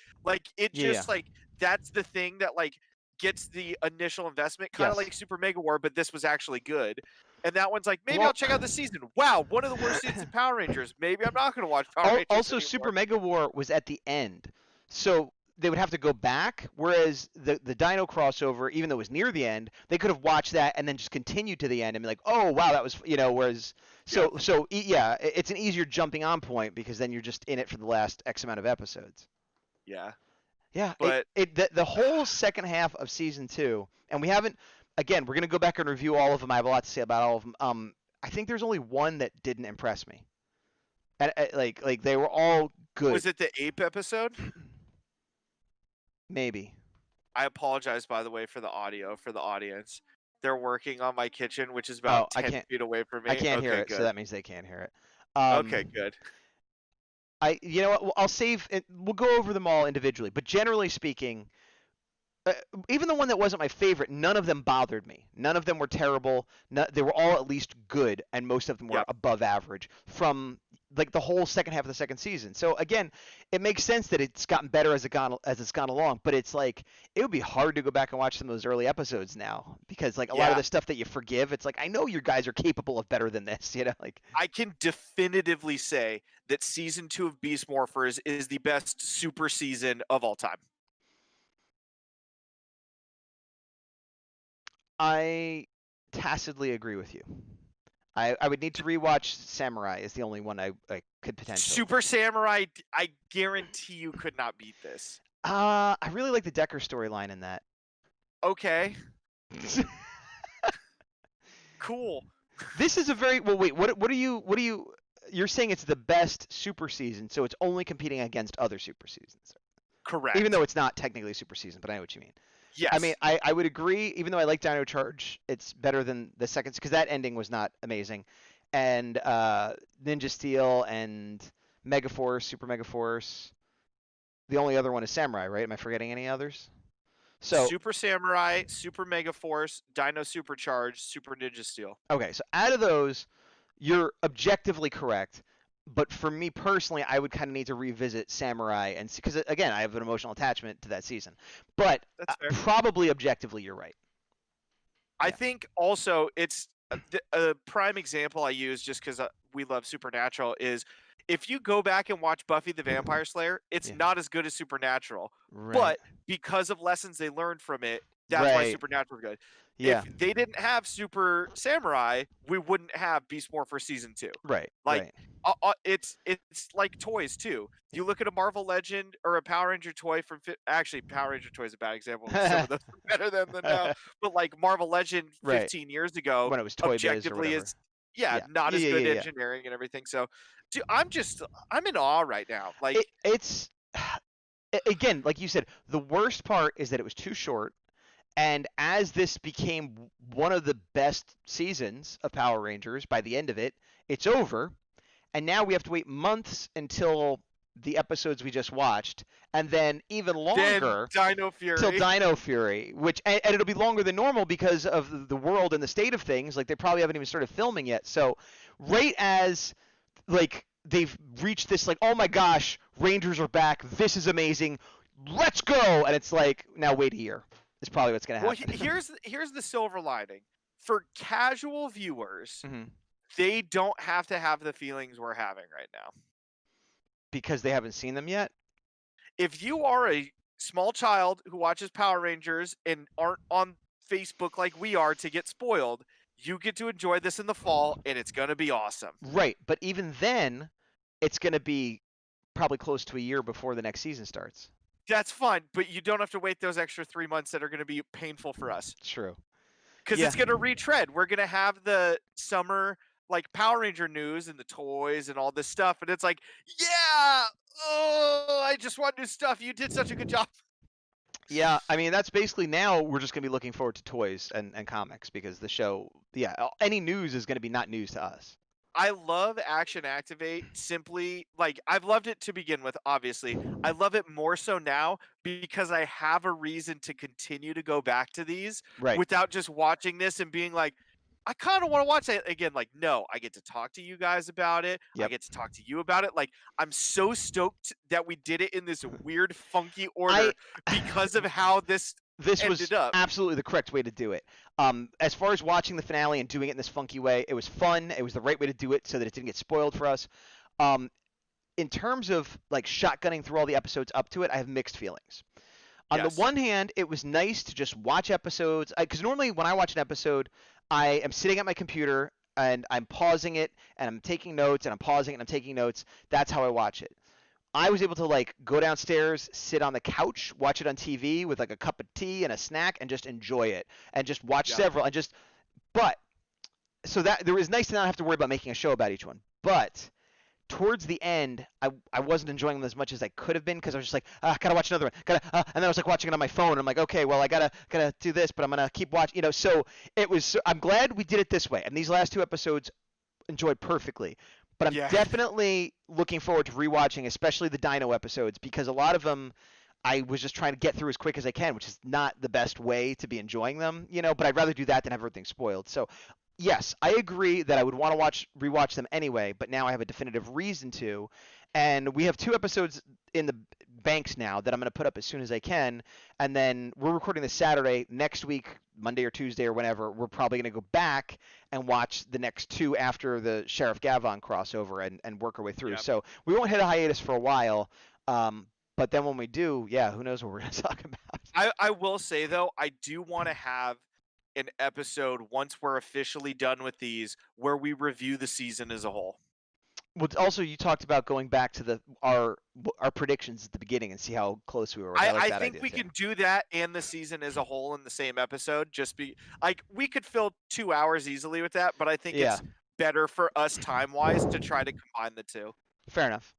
S4: it just like, that's the thing that like gets the initial investment, kind of like Super Mega War, but this was actually good. And that one's like, maybe I'll check out the season. Wow, one of the worst seasons in Power Rangers. Maybe I'm not going to watch Power Rangers
S3: Also,
S4: anymore.
S3: Super Mega War was at the end, so they would have to go back, whereas the Dino crossover, even though it was near the end, they could have watched that and then just continued to the end and be like, oh, wow, that was, whereas, it's an easier jumping on point, because then you're just in it for the last X amount of episodes.
S4: Yeah.
S3: Yeah,
S4: but
S3: the whole second half of season 2, and we haven't, again, we're going to go back and review all of them. I have a lot to say about all of them. I think there's only one that didn't impress me. And, like they were all good.
S4: Was it the Ape episode?
S3: Maybe.
S4: I apologize, by the way, for the audio, for the audience. They're working on my kitchen, which is about 10 feet away from me.
S3: I can't hear it,
S4: good.
S3: so that means they can't hear it.
S4: Okay, good.
S3: You know what? I'll save it. We'll go over them all individually. But generally speaking, even the one that wasn't my favorite, none of them bothered me. None of them were terrible. They were all at least good, and most of them were above average. From like the whole second half of the second season. So again, it makes sense that it's gotten better as it's gone along, but it's like it would be hard to go back and watch some of those early episodes now because like a lot of the stuff that you forgive, it's like I know you guys are capable of better than this, you know, like
S4: I can definitively say that season 2 of Beast Morphers is the best super season of all time.
S3: I tacitly agree with you. I would need to rewatch Samurai is the only one I could potentially.
S4: Super Samurai, I guarantee you could not beat this.
S3: I really like the Decker storyline in that.
S4: Okay. Cool.
S3: This is a very well. Wait, what are you? You're saying it's the best super season, so it's only competing against other super seasons.
S4: Correct.
S3: Even though it's not technically a super season, but I know what you mean.
S4: Yes.
S3: I mean, I would agree. Even though I like Dino Charge, it's better than the second because that ending was not amazing, and Ninja Steel and Megaforce, Super Megaforce. The only other one is Samurai, right? Am I forgetting any others? So
S4: Super Samurai, Super Megaforce, Dino Supercharged, Super Ninja Steel.
S3: okay, so out of those, you're objectively correct. But for me personally, I would kind of need to revisit Samurai and because again, I have an emotional attachment to that season. But
S4: That's fair.
S3: probably objectively, you're right.
S4: I think also it's a prime example I use just because we love Supernatural is if you go back and watch Buffy the Vampire Slayer, it's not as good as Supernatural.
S3: Right.
S4: But because of lessons they learned from it, that's why Supernatural is good.
S3: Yeah.
S4: If they didn't have Super Samurai, we wouldn't have Beast Morphers season 2.
S3: Right.
S4: Like it's like toys too. You look at a Marvel Legend or a Power Ranger toy from actually Power Ranger toy is a bad example. Some of those are better than now. But like Marvel Legend 15 years ago,
S3: when it was Toy Biz or
S4: objectively
S3: whatever.
S4: it's not as good engineering and everything. So dude, I'm in awe right now. Like
S3: it's again, like you said, the worst part is that it was too short. And as this became one of the best seasons of Power Rangers, by the end of it, it's over. And now we have to wait months until the episodes we just watched, and then even longer
S4: Dino Fury.
S3: till Dino Fury, which and it'll be longer than normal because of the world and the state of things. Like they probably haven't even started filming yet. So right as like they've reached this like, oh my gosh, Rangers are back. This is amazing. Let's go. And it's like, now wait a year. Is probably what's going to happen.
S4: Well, here's the silver lining. For casual viewers,
S3: Mhm.
S4: they don't have to have the feelings we're having right now.
S3: Because they haven't seen them yet?
S4: If you are a small child who watches Power Rangers and aren't on Facebook like we are to get spoiled, you get to enjoy this in the fall, and it's going to be awesome.
S3: Right, but even then, it's going to be probably close to a year before the next season starts.
S4: That's fine, but you don't have to wait those extra 3 months that are going to be painful for us.
S3: True.
S4: Because it's going to retread. We're going to have the summer like Power Ranger news and the toys and all this stuff, and it's like, yeah, oh, I just want new stuff. You did such a good job.
S3: Yeah, I mean that's basically now we're just gonna be looking forward to toys and comics because the show, any news is gonna be not news to us.
S4: I love Action Activate simply like I've loved it to begin with, obviously. I love it more so now because I have a reason to continue to go back to these without just watching this and being like, I kind of want to watch it again. Like, no, I get to talk to you guys about it. I get to talk to you about it. Like, I'm so stoked that we did it in this weird, funky order because of how this
S3: was absolutely the correct way to do it. As far as watching the finale and doing it in this funky way, it was fun. It was the right way to do it so that it didn't get spoiled for us. In terms of like shotgunning through all the episodes up to it, I have mixed feelings. On the one hand, it was nice to just watch episodes because normally when I watch an episode, I am sitting at my computer and I'm pausing it and I'm taking notes and I'm pausing it and I'm taking notes. That's how I watch it. I was able to like go downstairs, sit on the couch, watch it on TV with like a cup of tea and a snack and just enjoy it and just watch several and just so that there was nice to not have to worry about making a show about each one. But towards the end, I wasn't enjoying them as much as I could have been because I was just like, gotta watch another one, and then I was like watching it on my phone. And I'm like, okay, well I gotta do this, but I'm gonna keep watching, So it was. I'm glad we did it this way, and these last two episodes enjoyed perfectly. But I'm definitely looking forward to rewatching, especially the Dino episodes, because a lot of them I was just trying to get through as quick as I can, which is not the best way to be enjoying them, but I'd rather do that than have everything spoiled. So, yes, I agree that I would want to rewatch them anyway, but now I have a definitive reason to. And we have 2 episodes in the banks now that I'm going to put up as soon as I can. And then we're recording this Saturday. Next week, Monday or Tuesday or whenever, we're probably going to go back and watch the next 2 after the Sheriff Gavon crossover and work our way through.
S4: Yep.
S3: So we won't hit a hiatus for a while. But then when we do, yeah, who knows what we're going to talk about.
S4: I will say, though, I do want to have an episode once we're officially done with these where we review the season as a whole.
S3: Well, also, you talked about going back to our predictions at the beginning and see how close we were.
S4: I think we can do that and the season as a whole in the same episode. We could fill 2 hours easily with that, but I think it's better for us time-wise to try to combine the two.
S3: Fair enough.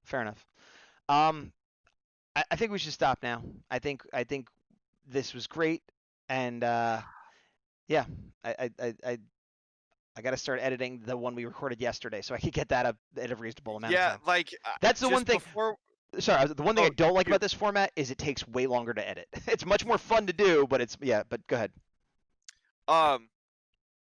S3: I think we should stop now. I think this was great, and yeah, I got to start editing the one we recorded yesterday so I could get that up at a reasonable amount of time.
S4: Yeah, like
S3: that's the one thing. Sorry, the one thing I don't like about this format is it takes way longer to edit. It's much more fun to do, but but go ahead.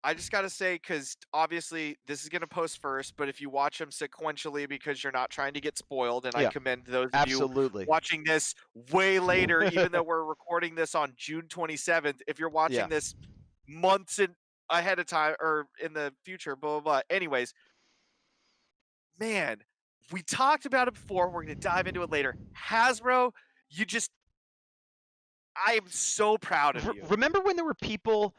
S4: I just got to say, because obviously this is going to post first, but if you watch them sequentially because you're not trying to get spoiled, and I commend those of you watching this way later, even though we're recording this on June 27th, if you're watching this months ahead of time or in the future, blah, blah, blah. Anyways, man, we talked about it before. We're going to dive into it later. Hasbro, I am so proud of you.
S3: Remember when there were people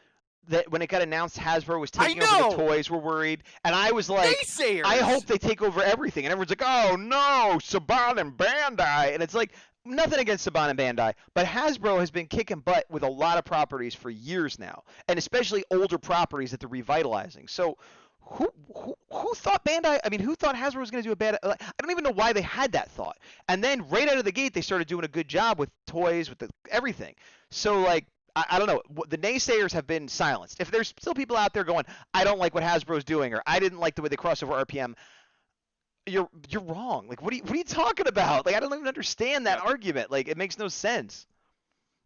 S3: that when it got announced Hasbro was taking over the toys were worried, and I was like,
S4: naysayers.
S3: I hope they take over everything, and everyone's like, oh no, Saban and Bandai, and it's like, nothing against Saban and Bandai, but Hasbro has been kicking butt with a lot of properties for years now, and especially older properties that they're revitalizing. So who thought Bandai, who thought Hasbro was going to do a bad, I don't even know why they had that thought. And then right out of the gate, they started doing a good job with toys, with everything. So like, I don't know. The naysayers have been silenced. If there's still people out there going, I don't like what Hasbro's doing, or I didn't like the way they cross over RPM, you're wrong. Like, what are you talking about? Like, I don't even understand that argument. Like, it makes no sense.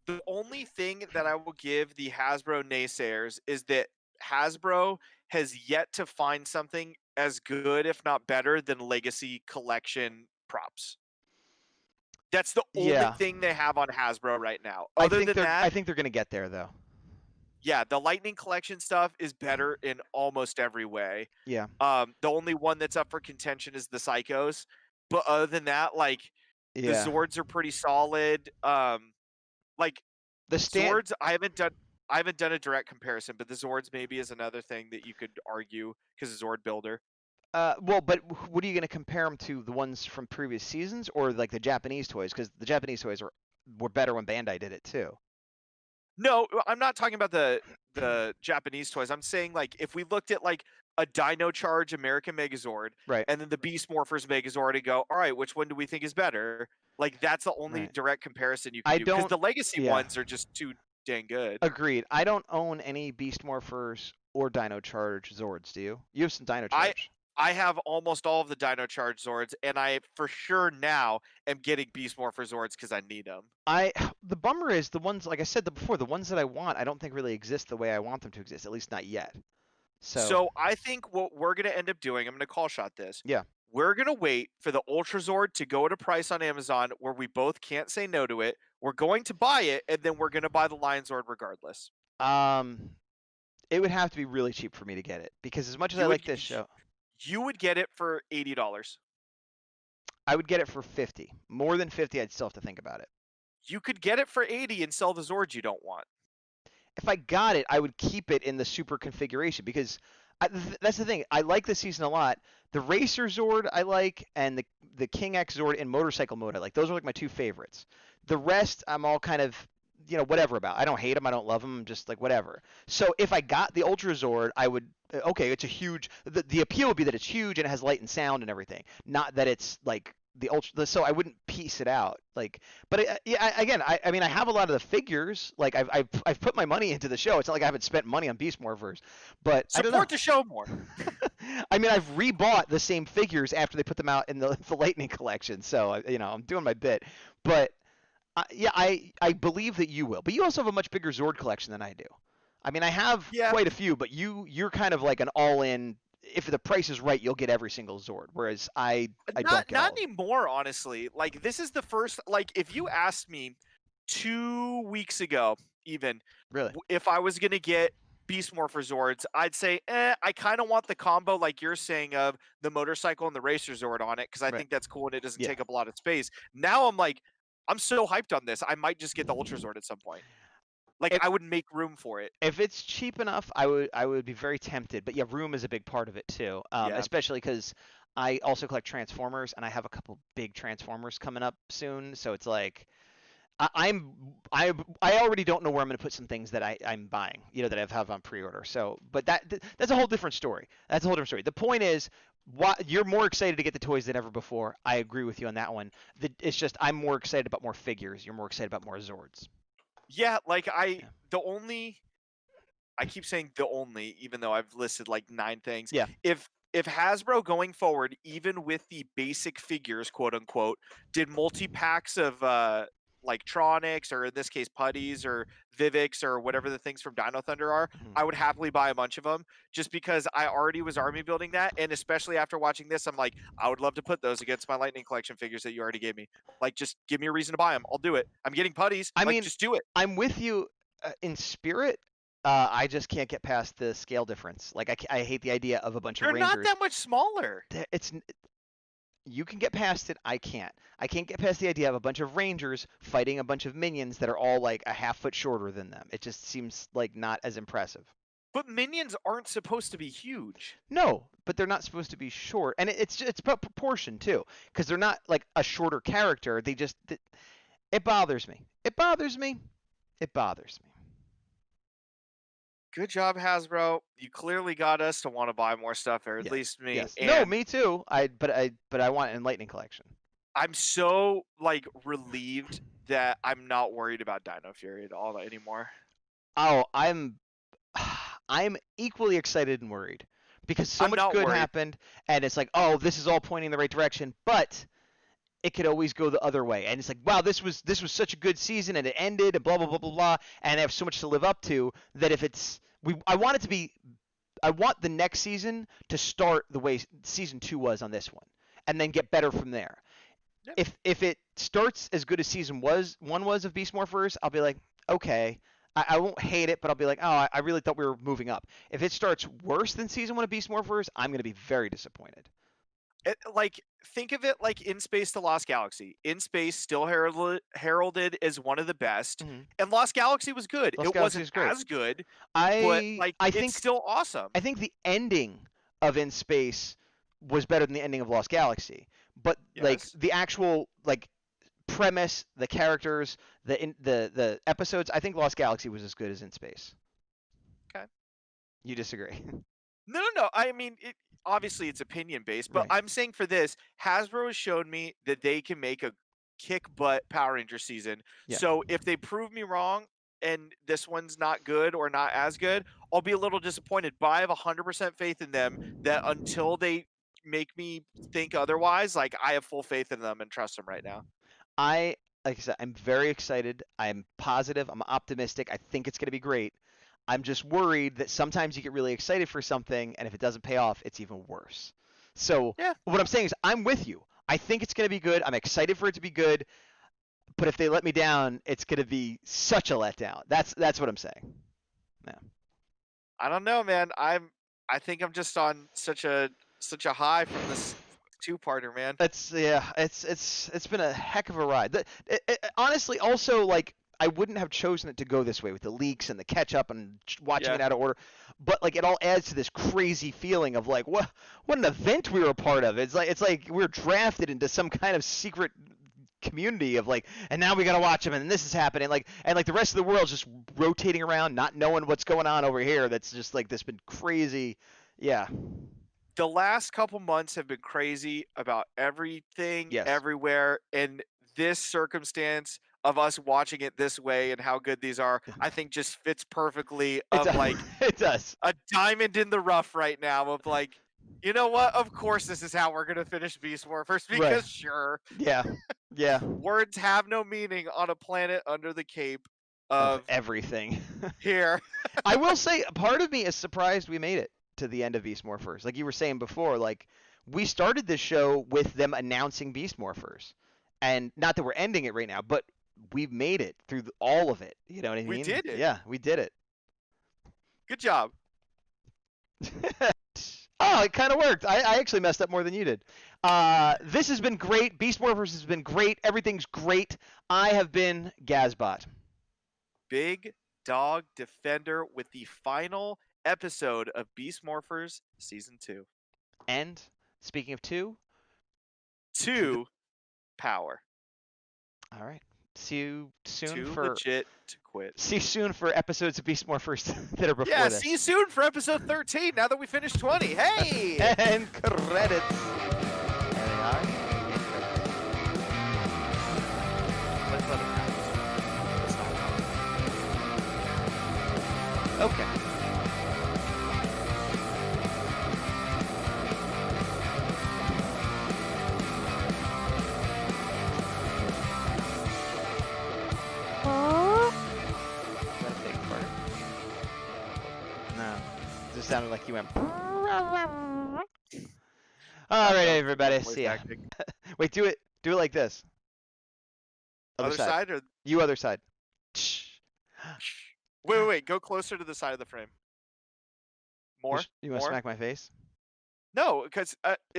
S4: The only thing that I will give the Hasbro naysayers is that Hasbro has yet to find something as good, if not better, than Legacy Collection props. That's the only thing they have on Hasbro right now.
S3: I think they're going to get there, though.
S4: Yeah, the Lightning Collection stuff is better in almost every way.
S3: Yeah.
S4: The only one that's up for contention is the Psychos. But other than that, like, the Zords are pretty solid. Like, the Zords, I haven't done a direct comparison, but the Zords maybe is another thing that you could argue because of Zord Builder.
S3: Well, but what are you going to compare them to? The ones from previous seasons, or like the Japanese toys? Because the Japanese toys were better when Bandai did it too.
S4: No, I'm not talking about the Japanese toys. I'm saying, like, if we looked at like a Dino Charge American Megazord,
S3: right,
S4: and then the Beast Morphers Megazord, and go, all right, which one do we think is better? Like, that's the only direct comparison you can do. Because the Legacy ones are just too dang good.
S3: Agreed. I don't own any Beast Morphers or Dino Charge Zords. Do you? You have some Dino Charge.
S4: I have almost all of the Dino Charge Zords, and I for sure now am getting Beast Morpher Zords because I need them.
S3: The bummer is the ones, like I said before, the ones that I want, I don't think really exist the way I want them to exist, at least not yet.
S4: So I think what we're going to end up doing, I'm going to call shot this.
S3: Yeah.
S4: We're going to wait for the Ultra Zord to go at a price on Amazon where we both can't say no to it. We're going to buy it, and then we're going to buy the Lion Zord regardless.
S3: It would have to be really cheap for me to get it, because as much as I like this show...
S4: You would get it for $80.
S3: I would get it for $50. More than $50, I'd still have to think about it.
S4: You could get it for $80 and sell the Zords you don't want.
S3: If I got it, I would keep it in the super configuration, because that's the thing. I like this season a lot. The Racer Zord I like, and the King X Zord in motorcycle mode I like. Those are like my 2 favorites. The rest, I'm all kind of, whatever about. I don't hate them. I don't love them. Just like whatever. So if I got the Ultra Zord, I would. Okay, it's a huge. The appeal would be that it's huge and it has light and sound and everything. Not that it's like the Ultra. So I wouldn't piece it out. Like, but I mean, I have a lot of the figures. Like I've put my money into the show. It's not like I haven't spent money on Beast Morphers. But
S4: support the show more.
S3: I mean, I've rebought the same figures after they put them out in the Lightning collection. So I'm doing my bit. But Yeah, I believe that you will, but you also have a much bigger Zord collection than I do. I mean, I have
S4: Yeah.
S3: quite a few, but you're kind of like an all-in. If the price is right, you'll get every single Zord, whereas I don't get
S4: Not
S3: all.
S4: anymore, honestly. Like, this is the first. Like, if you asked me 2 weeks ago, even
S3: Really?
S4: if I was gonna get Beast Morpher Zords, I'd say, I kind of want the combo, like you're saying, of the motorcycle and the racer Zord on it, because I
S3: Right.
S4: think that's cool and it doesn't
S3: Yeah.
S4: take up a lot of space. Now I'm like, I'm so hyped on this. I might just get the Ultra Zord at some point. Like,
S3: If-
S4: I would make room for it.
S3: If it's cheap enough, I would be very tempted. But yeah, room is a big part of it too.
S4: Yeah.
S3: Especially because I also collect Transformers, and I have a couple big Transformers coming up soon. So it's like I already don't know where I'm going to put some things that I'm buying, that I have on pre-order. So, but that's a whole different story. That's a whole different story. The point is, you're more excited to get the toys than ever before. I agree with you on that one. It's just I'm more excited about more figures. You're more excited about more Zords.
S4: Yeah, like I keep saying the only, even though I've listed like 9 things.
S3: Yeah.
S4: If Hasbro going forward, even with the basic figures, quote unquote, did multi-packs of like Tronics, or in this case Putties or Vivix or whatever the things from Dino Thunder are, I would happily buy a bunch of them, just because I already was army building that, and especially after watching this, I'm like, I would love to put those against my Lightning Collection figures that you already gave me. Like, just give me a reason to buy them. I'll do it. I'm getting Putties.
S3: I
S4: like,
S3: mean,
S4: just do it.
S3: I'm with you in spirit. I just can't get past the scale difference. Like I hate the idea of a bunch
S4: They're
S3: of Rangers.
S4: not that much smaller.
S3: You can get past it. I can't. I can't get past the idea of a bunch of Rangers fighting a bunch of minions that are all like a half foot shorter than them. It just seems like not as impressive.
S4: But minions aren't supposed to be huge.
S3: No, but they're not supposed to be short, and it's about proportion too, because they're not like a shorter character. It bothers me. It bothers me. It bothers me.
S4: Good job, Hasbro. You clearly got us to want to buy more stuff, or at least me.
S3: Yes.
S4: And
S3: No, me too. But I want an Lightning Collection.
S4: I'm so like relieved that I'm not worried about Dino Fury at all anymore.
S3: Oh, I'm equally excited and worried because so
S4: I'm
S3: much
S4: not
S3: good
S4: worried.
S3: happened, and it's like, oh, this is all pointing in the right direction, but it could always go the other way. And it's like, wow, this was such a good season, and it ended, and blah blah blah blah blah, and I have so much to live up to that if I want it to be, I want the next season to start the way season 2 was on this one, and then get better from there.
S4: Yep.
S3: If it starts as good as season 1 was of Beast Morphers, I'll be like, okay. I won't hate it, but I'll be like, oh, I really thought we were moving up. If it starts worse than season 1 of Beast Morphers, I'm going to be very disappointed.
S4: Like, think of it like In Space: The Lost Galaxy. In Space still heralded as one of the best, and Lost Galaxy was good.
S3: Lost
S4: It
S3: Galaxy
S4: wasn't
S3: is great.
S4: as good,
S3: I
S4: but like
S3: I
S4: it's
S3: think
S4: still awesome.
S3: I think the ending of In Space was better than the ending of Lost Galaxy, but like
S4: Yes.
S3: the actual like premise, the characters, the episodes, I think Lost Galaxy was as good as In Space.
S4: Okay.
S3: You disagree?
S4: No. I mean, obviously it's opinion based, but
S3: Right.
S4: I'm saying for this, Hasbro has shown me that they can make a kick butt Power Ranger season.
S3: Yeah.
S4: So if they prove me wrong and this one's not good or not as good, I'll be a little disappointed. But I have 100% faith in them that until they make me think otherwise, like I have full faith in them and trust them right now.
S3: Like I said, I'm very excited. I'm positive. I'm optimistic. I think it's going to be great. I'm just worried that sometimes you get really excited for something, and if it doesn't pay off, it's even worse. So
S4: Yeah.
S3: what I'm saying is I'm with you. I think it's going to be good. I'm excited for it to be good. But if they let me down, it's going to be such a letdown. That's what I'm saying. Yeah.
S4: I don't know, man. I think I'm just on such a high from this 2-parter, man.
S3: It's been a heck of a ride. Honestly, also like I wouldn't have chosen it to go this way with the leaks and the catch up and watching it out of order. But like it all adds to this crazy feeling of like what an event we were a part of. It's like we were drafted into some kind of secret community of like, and now we gotta watch them, and this is happening, and the rest of the world's just rotating around, not knowing what's going on over here. That's just like this been crazy. Yeah.
S4: The last couple months have been crazy about everything,
S3: Yes.
S4: everywhere, and this circumstance of us watching it this way and how good these are, I think just fits perfectly of like
S3: it does.
S4: a diamond in the rough right now of like, you know what? Of course this is how we're gonna finish Beast Morphers because
S3: Right.
S4: sure.
S3: Yeah. Yeah.
S4: Words have no meaning on a planet under the cape
S3: Of
S4: of
S3: everything.
S4: here.
S3: I will say, part of me is surprised we made it to the end of Beast Morphers. Like you were saying before, like we started this show with them announcing Beast Morphers, and not that we're ending it right now, but we've made it through all of it. You know what I mean?
S4: We did it.
S3: Yeah, we did it.
S4: Good job.
S3: Oh, it kind of worked. I actually messed up more than you did. This has been great. Beast Morphers has been great. Everything's great. I have been Gazbot.
S4: Big Dawg Defender with the final episode of Beast Morphers Season 2.
S3: And speaking of 2,
S4: 2 power.
S3: all right. See you soon
S4: Too
S3: for
S4: legit to quit.
S3: see you soon for episodes of Beast Morphers that are before
S4: Yeah,
S3: this.
S4: see you soon for episode 13 now that we finished 20. Hey!
S3: And credits. There they are.
S4: Let's let it happen. Let's not
S3: Okay. Is that a fake fart? No. It just sounded like you went. All right, everybody.
S4: Voice
S3: See ya.
S4: acting.
S3: Wait, do it. Do it like this.
S4: Other side or
S3: You other side.
S4: wait. Go closer to the side of the frame. More.
S3: You want to
S4: More?
S3: smack my face?
S4: No, because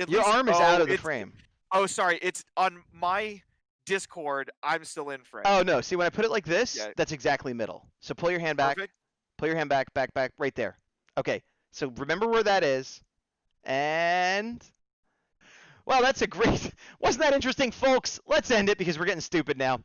S3: Your arm is out of the frame.
S4: Oh, sorry. It's on my Discord. I'm still in frame.
S3: Oh no! See, when I put it like this,
S4: Yeah.
S3: that's exactly middle. So pull your hand back.
S4: Perfect.
S3: Pull your hand back, right there. Okay. So remember where that is, and well, that's a great. Wasn't that interesting, folks? Let's end it because we're getting stupid now.